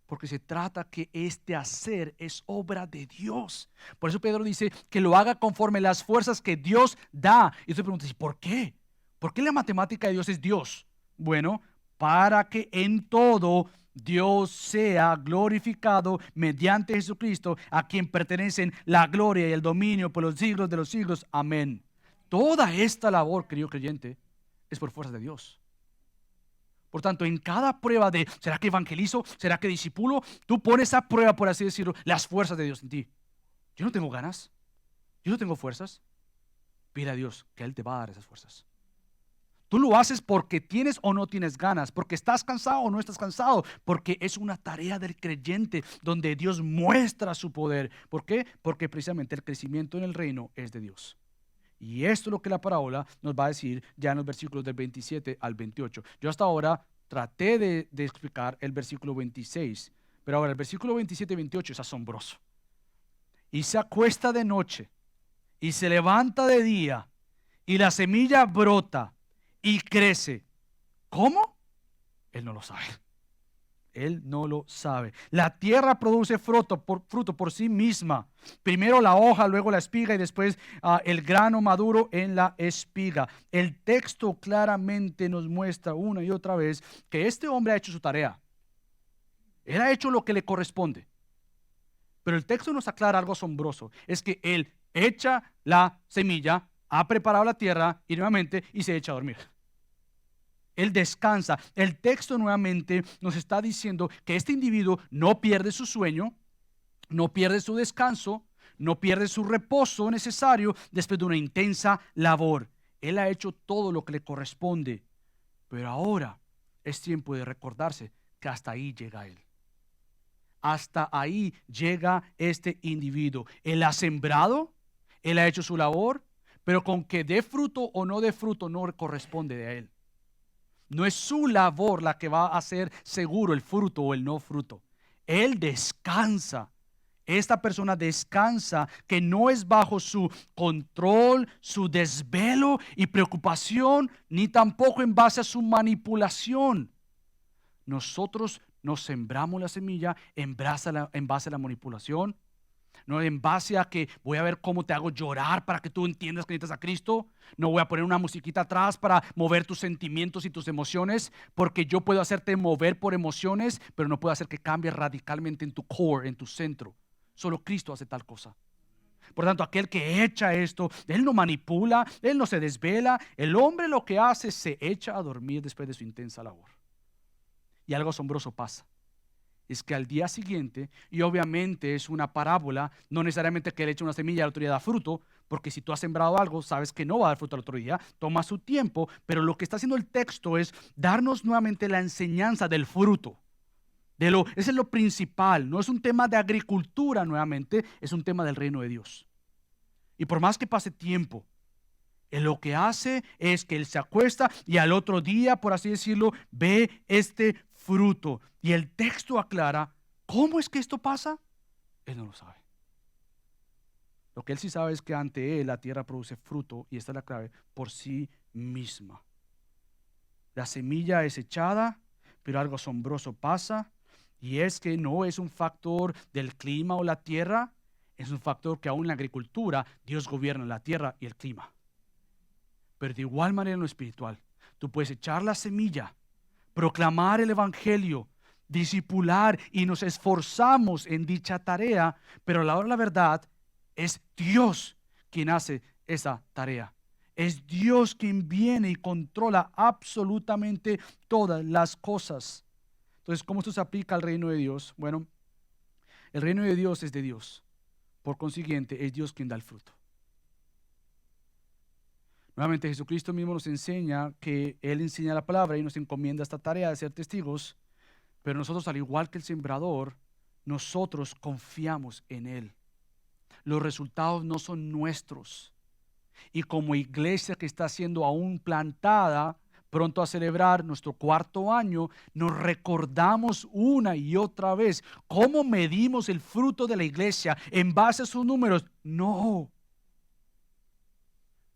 Porque se trata que este hacer es obra de Dios. Por eso Pedro dice que lo haga conforme las fuerzas que Dios da. Y tú te preguntas, ¿por qué? ¿Por qué la matemática de Dios es Dios? Bueno, para que en todo Dios sea glorificado mediante Jesucristo, a quien pertenecen la gloria y el dominio por los siglos de los siglos. Amén. Toda esta labor, querido creyente, es por fuerza de Dios. Por tanto, en cada prueba de, ¿será que evangelizo? ¿Será que discipulo? Tú pones a prueba, por así decirlo, las fuerzas de Dios en ti. Yo no tengo ganas. Yo no tengo fuerzas. Pide a Dios que Él te va a dar esas fuerzas. Tú lo haces porque tienes o no tienes ganas, porque estás cansado o no estás cansado, porque es una tarea del creyente donde Dios muestra su poder. ¿Por qué? Porque precisamente el crecimiento en el reino es de Dios. Y esto es lo que la parábola nos va a decir ya en los versículos del 27 al 28. Yo hasta ahora traté de explicar el versículo 26, pero ahora el versículo 27 y 28 es asombroso. Y se acuesta de noche, y se levanta de día, y la semilla brota y crece. ¿Cómo? Él no lo sabe. Él no lo sabe. La tierra produce fruto por sí misma. Primero la hoja, luego la espiga y después el grano maduro en la espiga. El texto claramente nos muestra una y otra vez que este hombre ha hecho su tarea. Él ha hecho lo que le corresponde. Pero el texto nos aclara algo asombroso. Es que él echa la semilla, ha preparado la tierra y nuevamente y se echa a dormir. Él descansa. El texto nuevamente nos está diciendo que este individuo no pierde su sueño, no pierde su descanso, no pierde su reposo necesario después de una intensa labor. Él ha hecho todo lo que le corresponde, pero ahora es tiempo de recordarse que hasta ahí llega él. Hasta ahí llega este individuo. Él ha sembrado, él ha hecho su labor, pero con que dé fruto o no dé fruto no corresponde a él. No es su labor la que va a hacer seguro el fruto o el no fruto. Él descansa. Esta persona descansa, que no es bajo su control, su desvelo y preocupación, ni tampoco en base a su manipulación. Nosotros nos sembramos la semilla en base a la manipulación. No en base a que voy a ver cómo te hago llorar para que tú entiendas que necesitas a Cristo. No voy a poner una musiquita atrás para mover tus sentimientos y tus emociones, porque yo puedo hacerte mover por emociones, pero no puedo hacer que cambies radicalmente en tu core, en tu centro. Solo Cristo hace tal cosa. Por tanto, aquel que echa esto, él no manipula, él no se desvela. El hombre lo que hace es se echa a dormir después de su intensa labor. Y algo asombroso pasa. Es que al día siguiente, y obviamente es una parábola, no necesariamente que él eche una semilla y al otro día da fruto, porque si tú has sembrado algo, sabes que no va a dar fruto al otro día, toma su tiempo, pero lo que está haciendo el texto es darnos nuevamente la enseñanza del fruto. Ese es lo principal, no es un tema de agricultura nuevamente, es un tema del reino de Dios. Y por más que pase tiempo, Él lo que hace es que Él se acuesta y al otro día, por así decirlo, ve este fruto. Y el texto aclara, ¿cómo es que esto pasa? Él no lo sabe. Lo que Él sí sabe es que ante Él la tierra produce fruto, y esta es la clave, por sí misma. La semilla es echada, pero algo asombroso pasa, y es que no es un factor del clima o la tierra, es un factor que aún en la agricultura Dios gobierna la tierra y el clima. Pero de igual manera en lo espiritual, tú puedes echar la semilla, proclamar el evangelio, discipular, y nos esforzamos en dicha tarea, pero a la hora de la verdad es Dios quien hace esa tarea. Es Dios quien viene y controla absolutamente todas las cosas. Entonces, ¿cómo esto se aplica al reino de Dios? Bueno, el reino de Dios es de Dios. Por consiguiente, es Dios quien da el fruto. Nuevamente, Jesucristo mismo nos enseña que Él enseña la palabra y nos encomienda esta tarea de ser testigos, pero nosotros, al igual que el sembrador, nosotros confiamos en Él. Los resultados no son nuestros. Y como iglesia que está siendo aún plantada, pronto a celebrar nuestro 4º año, nos recordamos una y otra vez cómo medimos el fruto de la iglesia en base a sus números. No.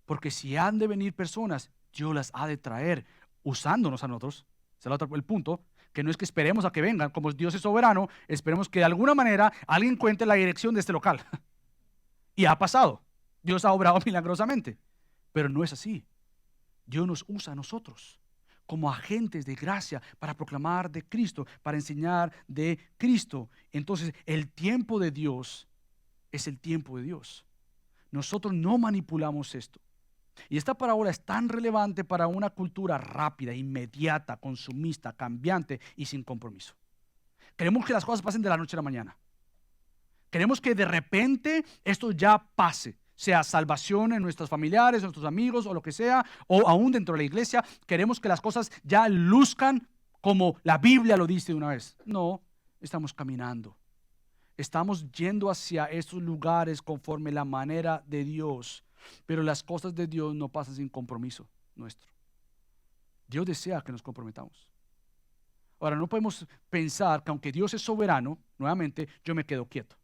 Porque si han de venir personas, Dios las ha de traer usándonos a nosotros. Ese es el punto, que no es que esperemos a que vengan, como Dios es soberano, esperemos que de alguna manera alguien cuente la dirección de este local. Y ha pasado. Dios ha obrado milagrosamente. Pero no es así. Dios nos usa a nosotros como agentes de gracia para proclamar de Cristo, para enseñar de Cristo. Entonces, el tiempo de Dios es el tiempo de Dios. Nosotros no manipulamos esto. Y esta parábola es tan relevante para una cultura rápida, inmediata, consumista, cambiante y sin compromiso. Queremos que las cosas pasen de la noche a la mañana. Queremos que de repente esto ya pase, sea salvación en nuestros familiares, en nuestros amigos o lo que sea, o aún dentro de la iglesia. Queremos que las cosas ya luzcan como la Biblia lo dice de una vez. No, estamos caminando. Estamos yendo hacia estos lugares conforme la manera de Dios, pero las cosas de Dios no pasan sin compromiso nuestro. Dios desea que nos comprometamos. Ahora, no podemos pensar que aunque Dios es soberano, nuevamente yo me quedo quieto.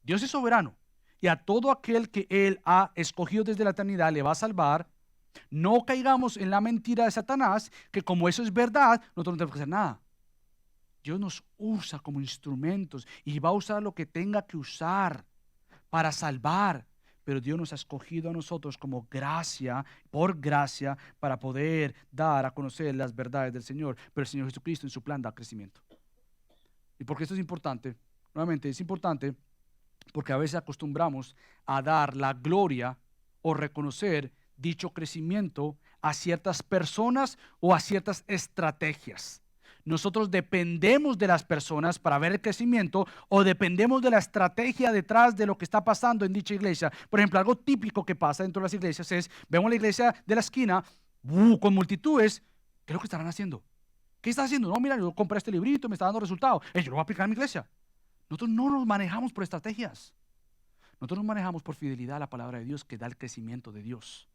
Dios es soberano y a todo aquel que Él ha escogido desde la eternidad le va a salvar. No caigamos en la mentira de Satanás, que como eso es verdad, nosotros no tenemos que hacer nada. Dios nos usa como instrumentos y va a usar lo que tenga que usar para salvar. Pero Dios nos ha escogido a nosotros como gracia, por gracia, para poder dar a conocer las verdades del Señor. Pero el Señor Jesucristo en su plan da crecimiento. ¿Y por qué esto es importante? Nuevamente, es importante porque a veces acostumbramos a dar la gloria o reconocer dicho crecimiento a ciertas personas o a ciertas estrategias. Nosotros dependemos de las personas para ver el crecimiento o dependemos de la estrategia detrás de lo que está pasando en dicha iglesia. Por ejemplo, algo típico que pasa dentro de las iglesias es, vemos la iglesia de la esquina con multitudes. ¿Qué es lo que estarán haciendo? ¿Qué está haciendo? No, mira, yo compré este librito, me está dando resultados. Yo lo voy a aplicar en mi iglesia. Nosotros no nos manejamos por estrategias. Nosotros nos manejamos por fidelidad a la palabra de Dios que da el crecimiento de Dios.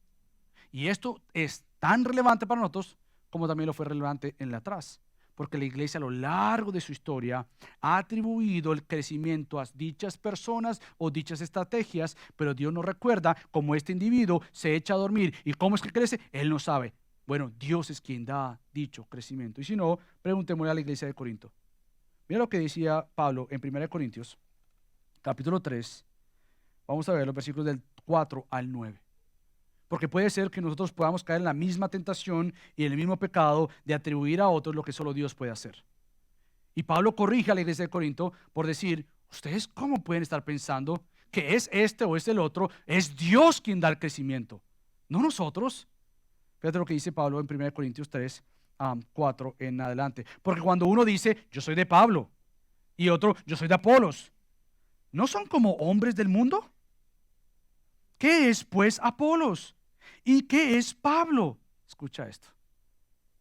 Y esto es tan relevante para nosotros como también lo fue relevante en el atrás. Porque la iglesia a lo largo de su historia ha atribuido el crecimiento a dichas personas o dichas estrategias, pero Dios nos recuerda cómo este individuo se echa a dormir. ¿Y cómo es que crece? Él no sabe. Bueno, Dios es quien da dicho crecimiento. Y si no, preguntémosle a la iglesia de Corinto. Mira lo que decía Pablo en 1 Corintios, capítulo 3. Vamos a ver los versículos del 4 al 9. Porque puede ser que nosotros podamos caer en la misma tentación y en el mismo pecado de atribuir a otros lo que solo Dios puede hacer. Y Pablo corrige a la iglesia de Corinto por decir, ¿ustedes cómo pueden estar pensando que es este o es el otro? Es Dios quien da el crecimiento, no nosotros. Fíjate lo que dice Pablo en 1 Corintios 3, 4 en adelante. Porque cuando uno dice, yo soy de Pablo, y otro, yo soy de Apolos, ¿no son como hombres del mundo? ¿Qué es pues Apolos? ¿Y qué es Pablo? Escucha esto.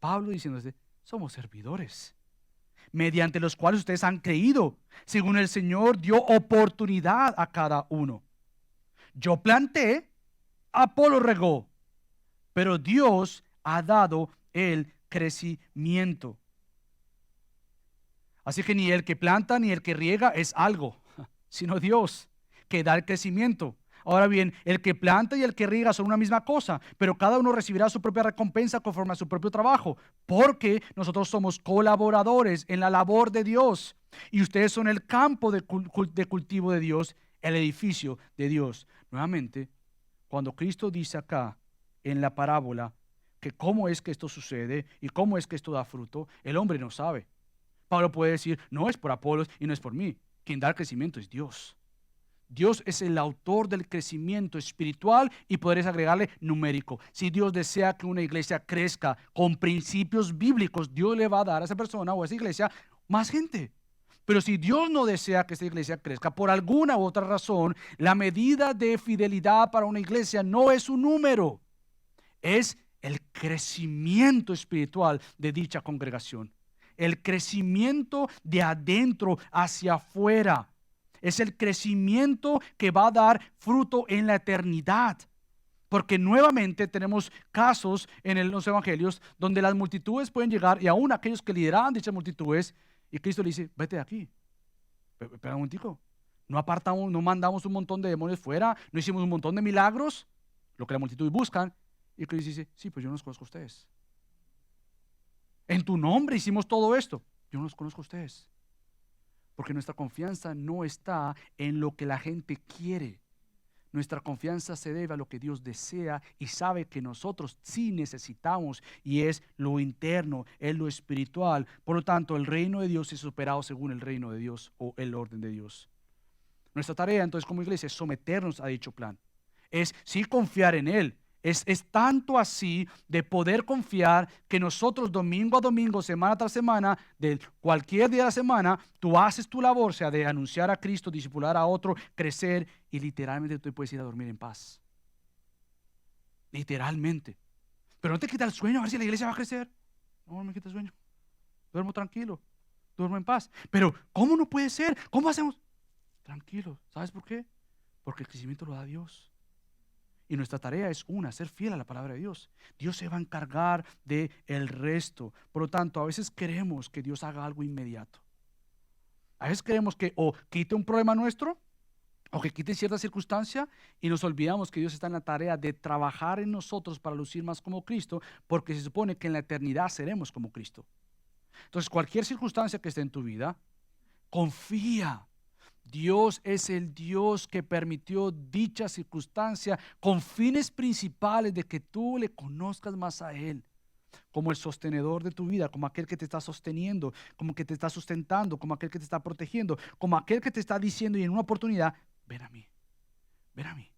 Pablo diciéndose, somos servidores, mediante los cuales ustedes han creído, según el Señor dio oportunidad a cada uno. Yo planté, Apolo regó, pero Dios ha dado el crecimiento. Así que ni el que planta ni el que riega es algo, sino Dios que da el crecimiento. Ahora bien, el que planta y el que riega son una misma cosa, pero cada uno recibirá su propia recompensa conforme a su propio trabajo, porque nosotros somos colaboradores en la labor de Dios y ustedes son el campo de cultivo de Dios, el edificio de Dios. Nuevamente, cuando Cristo dice acá en la parábola que cómo es que esto sucede y cómo es que esto da fruto, el hombre no sabe. Pablo puede decir, no es por Apolos y no es por mí. Quien da el crecimiento es Dios. Dios es el autor del crecimiento espiritual y podrías agregarle numérico. Si Dios desea que una iglesia crezca con principios bíblicos, Dios le va a dar a esa persona o a esa iglesia más gente. Pero si Dios no desea que esta iglesia crezca por alguna u otra razón, la medida de fidelidad para una iglesia no es un número, es el crecimiento espiritual de dicha congregación. El crecimiento de adentro hacia afuera. Es el crecimiento que va a dar fruto en la eternidad. Porque nuevamente tenemos casos en los evangelios donde las multitudes pueden llegar y aún aquellos que lideraban dichas multitudes, y Cristo le dice, vete de aquí. Espera un momentico. No apartamos, no mandamos un montón de demonios fuera, no hicimos un montón de milagros, lo que la multitud buscan. Y Cristo dice, sí, pues yo no los conozco a ustedes. En tu nombre hicimos todo esto. Yo no los conozco a ustedes. Porque nuestra confianza no está en lo que la gente quiere. Nuestra confianza se debe a lo que Dios desea y sabe que nosotros sí necesitamos, y es lo interno, es lo espiritual. Por lo tanto, el reino de Dios es operado según el reino de Dios o el orden de Dios. Nuestra tarea entonces como iglesia es someternos a dicho plan. Es sí confiar en Él. Es tanto así de poder confiar que nosotros domingo a domingo, semana tras semana, de cualquier día de la semana, tú haces tu labor, sea de anunciar a Cristo, discipular a otro, crecer, y literalmente tú puedes ir a dormir en paz. Literalmente. Pero no te quita el sueño a ver si la iglesia va a crecer. No me quita el sueño. Duermo tranquilo, duermo en paz. Pero ¿cómo no puede ser? ¿Cómo hacemos? Tranquilo. ¿Sabes por qué? Porque el crecimiento lo da Dios. Y nuestra tarea es ser fiel a la palabra de Dios. Dios se va a encargar de el resto. Por lo tanto, a veces queremos que Dios haga algo inmediato. A veces queremos que o quite un problema nuestro, o que quite cierta circunstancia, y nos olvidamos que Dios está en la tarea de trabajar en nosotros para lucir más como Cristo, porque se supone que en la eternidad seremos como Cristo. Entonces, cualquier circunstancia que esté en tu vida, confía. Dios es el Dios que permitió dicha circunstancia con fines principales de que tú le conozcas más a Él, como el sostenedor de tu vida, como aquel que te está sosteniendo, como que te está sustentando, como aquel que te está protegiendo, como aquel que te está diciendo y en una oportunidad, ven a mí,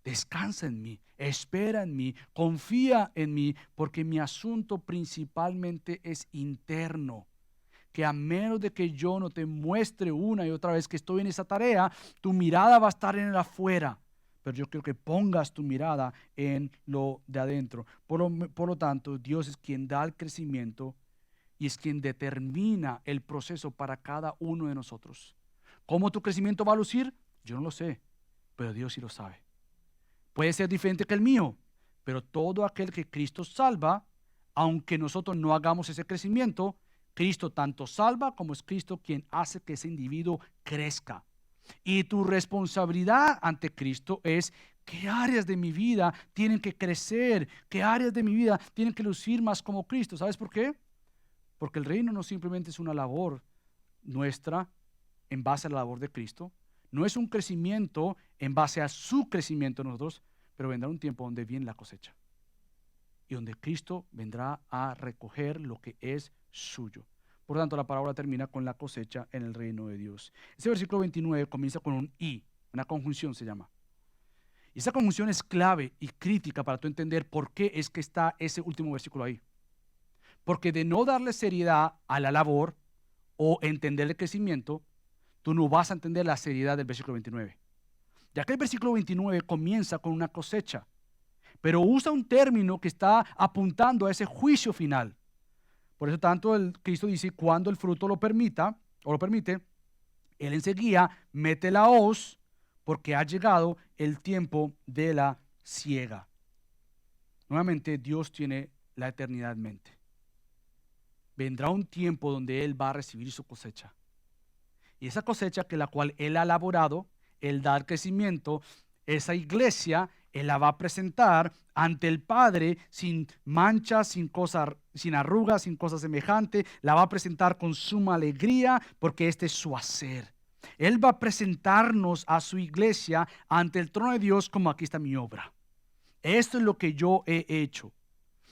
descansa en mí, espera en mí, confía en mí, porque mi asunto principalmente es interno. Que a menos de que yo no te muestre una y otra vez que estoy en esa tarea, tu mirada va a estar en el afuera. Pero yo quiero que pongas tu mirada en lo de adentro. Por lo tanto, Dios es quien da el crecimiento y es quien determina el proceso para cada uno de nosotros. ¿Cómo tu crecimiento va a lucir? Yo no lo sé, pero Dios sí lo sabe. Puede ser diferente que el mío, pero todo aquel que Cristo salva, aunque nosotros no hagamos ese crecimiento, Cristo tanto salva como es Cristo quien hace que ese individuo crezca. Y tu responsabilidad ante Cristo es qué áreas de mi vida tienen que crecer, qué áreas de mi vida tienen que lucir más como Cristo. ¿Sabes por qué? Porque el reino no simplemente es una labor nuestra en base a la labor de Cristo, no es un crecimiento en base a su crecimiento nosotros, pero vendrá un tiempo donde viene la cosecha y donde Cristo vendrá a recoger lo que es suyo. Por lo tanto, la parábola termina con la cosecha en el reino de Dios. Este versículo 29 comienza con un y, una conjunción se llama. Y esa conjunción es clave y crítica para tú entender por qué es que está ese último versículo ahí. Porque de no darle seriedad a la labor o entender el crecimiento, tú no vas a entender la seriedad del versículo 29. Ya que el versículo 29 comienza con una cosecha, pero usa un término que está apuntando a ese juicio final. Por eso tanto Cristo dice, cuando el fruto lo permita o lo permite, Él enseguida mete la hoz porque ha llegado el tiempo de la siega. Nuevamente, Dios tiene la eternidad en mente. Vendrá un tiempo donde Él va a recibir su cosecha. Y esa cosecha que la cual Él ha elaborado, Él da el crecimiento, esa iglesia, Él la va a presentar ante el Padre sin mancha, sin arrugas, sin cosa semejante. La va a presentar con suma alegría porque este es su hacer. Él va a presentarnos a su iglesia ante el trono de Dios como aquí está mi obra. Esto es lo que yo he hecho.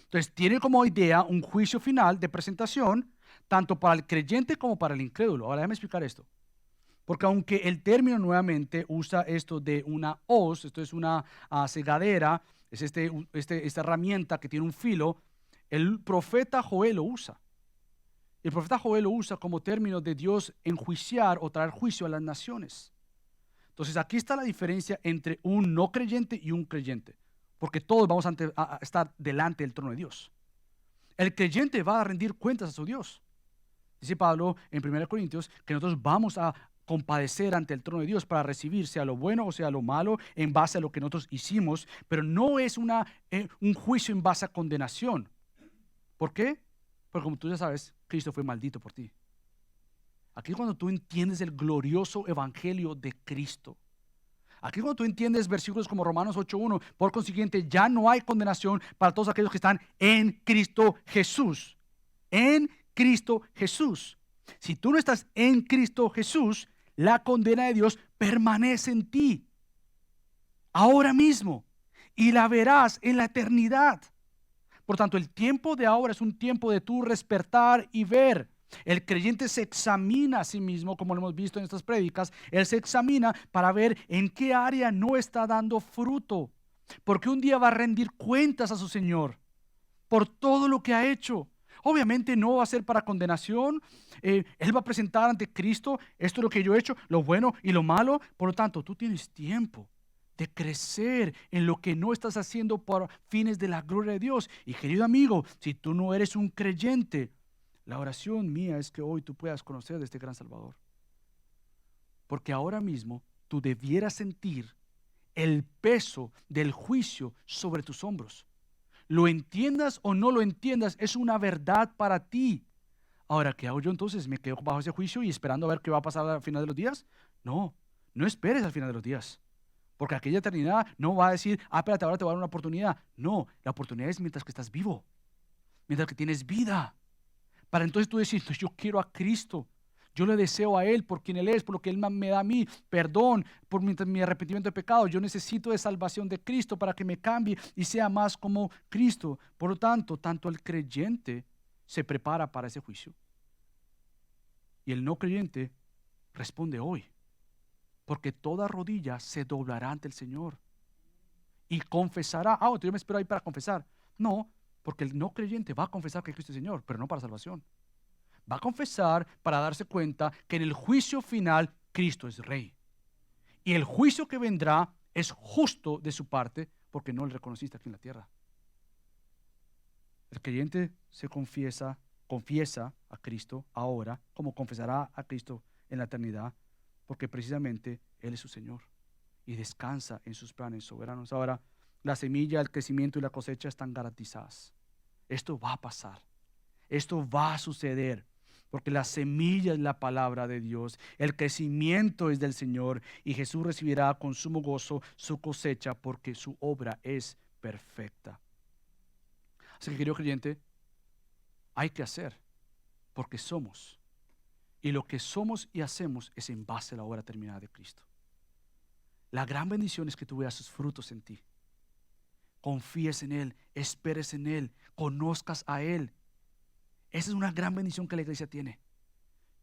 Entonces tiene como idea un juicio final de presentación tanto para el creyente como para el incrédulo. Ahora déjame explicar esto. Porque aunque el término nuevamente usa esto de una hoz, esto es una segadera, es esta herramienta que tiene un filo, el profeta Joel lo usa. El profeta Joel lo usa como término de Dios enjuiciar o traer juicio a las naciones. Entonces aquí está la diferencia entre un no creyente y un creyente. Porque todos vamos a estar delante del trono de Dios. El creyente va a rendir cuentas a su Dios. Dice Pablo en 1 Corintios que nosotros vamos a compadecer ante el trono de Dios para recibir sea lo bueno o sea lo malo en base a lo que nosotros hicimos, pero no es un juicio en base a condenación. ¿Por qué? Porque como tú ya sabes, Cristo fue maldito por ti. Aquí cuando tú entiendes el glorioso evangelio de Cristo, aquí cuando tú entiendes versículos como Romanos 8:1, por consiguiente ya no hay condenación para todos aquellos que están en Cristo Jesús. En Cristo Jesús. Si tú no estás en Cristo Jesús, la condena de Dios permanece en ti. Ahora mismo. Y la verás en la eternidad. Por tanto, el tiempo de ahora es un tiempo de tu despertar y ver. El creyente se examina a sí mismo, como lo hemos visto en estas prédicas. Él se examina para ver en qué área no está dando fruto. Porque un día va a rendir cuentas a su Señor por todo lo que ha hecho. Obviamente no va a ser para condenación. Él va a presentar ante Cristo, esto es lo que yo he hecho, lo bueno y lo malo. Por lo tanto, tú tienes tiempo de crecer en lo que no estás haciendo por fines de la gloria de Dios. Y querido amigo, si tú no eres un creyente, la oración mía es que hoy tú puedas conocer de este gran Salvador. Porque ahora mismo tú debieras sentir el peso del juicio sobre tus hombros. Lo entiendas o no lo entiendas, es una verdad para ti. Ahora, ¿qué hago yo entonces? ¿Me quedo bajo ese juicio y esperando a ver qué va a pasar al final de los días? No, no esperes al final de los días. Porque aquella eternidad no va a decir, espérate, ahora te voy a dar una oportunidad. No, la oportunidad es mientras que estás vivo, mientras que tienes vida. Para entonces tú decir, yo quiero a Cristo. Yo le deseo a Él por quien Él es, por lo que Él me da a mí, perdón por mi arrepentimiento de pecado. Yo necesito de salvación de Cristo para que me cambie y sea más como Cristo. Por lo tanto, tanto el creyente se prepara para ese juicio y el no creyente responde hoy, porque toda rodilla se doblará ante el Señor y confesará. Entonces yo me espero ahí para confesar. No, porque el no creyente va a confesar que Cristo es Señor, pero no para salvación. Va a confesar para darse cuenta que en el juicio final Cristo es Rey. Y el juicio que vendrá es justo de su parte porque no le reconociste aquí en la tierra. El creyente se confiesa a Cristo ahora, como confesará a Cristo en la eternidad, porque precisamente Él es su Señor y descansa en sus planes soberanos. Ahora, la semilla, el crecimiento y la cosecha están garantizadas. Esto va a pasar. Esto va a suceder. Porque la semilla es la palabra de Dios, el crecimiento es del Señor y Jesús recibirá con sumo gozo su cosecha porque su obra es perfecta. Así que, querido creyente, hay que hacer porque somos. Y lo que somos y hacemos es en base a la obra terminada de Cristo. La gran bendición es que tú veas sus frutos en ti. Confíes en Él, esperes en Él, conozcas a Él. Esa es una gran bendición que la iglesia tiene.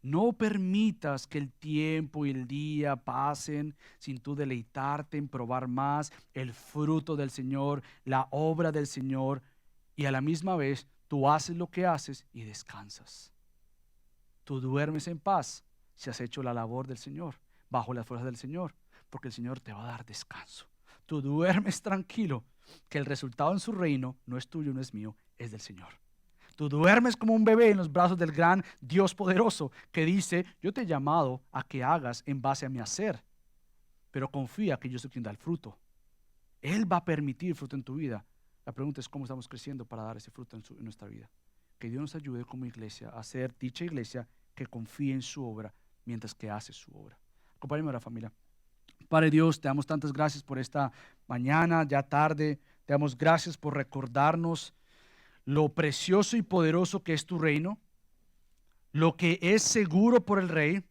No permitas que el tiempo y el día pasen sin tú deleitarte en probar más el fruto del Señor, la obra del Señor, y a la misma vez tú haces lo que haces y descansas. Tú duermes en paz si has hecho la labor del Señor, bajo las fuerzas del Señor, porque el Señor te va a dar descanso. Tú duermes tranquilo, que el resultado en su reino no es tuyo, no es mío, es del Señor. Tú duermes como un bebé en los brazos del gran Dios poderoso que dice, yo te he llamado a que hagas en base a mi hacer, pero confía que yo soy quien da el fruto. Él va a permitir fruto en tu vida, La pregunta es cómo estamos creciendo para dar ese fruto en nuestra vida. Que Dios nos ayude como iglesia a ser dicha iglesia que confíe en su obra mientras que hace su obra. Acompáñenme a la familia. Padre Dios, te damos tantas gracias por esta mañana, ya tarde. Te damos gracias por recordarnos lo precioso y poderoso que es tu reino, lo que es seguro por el Rey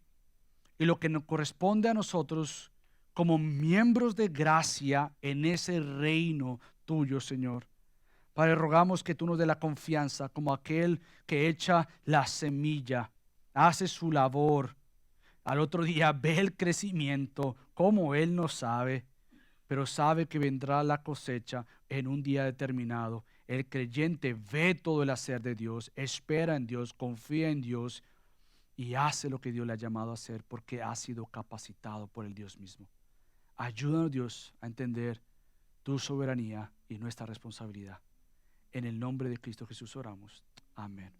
y lo que nos corresponde a nosotros como miembros de gracia en ese reino tuyo, Señor. Padre, rogamos que tú nos dé la confianza como aquel que echa la semilla, hace su labor. Al otro día ve el crecimiento como Él no sabe, pero sabe que vendrá la cosecha en un día determinado. El creyente ve todo el hacer de Dios, espera en Dios, confía en Dios y hace lo que Dios le ha llamado a hacer porque ha sido capacitado por el Dios mismo. Ayúdanos, Dios, a entender tu soberanía y nuestra responsabilidad. En el nombre de Cristo Jesús oramos. Amén.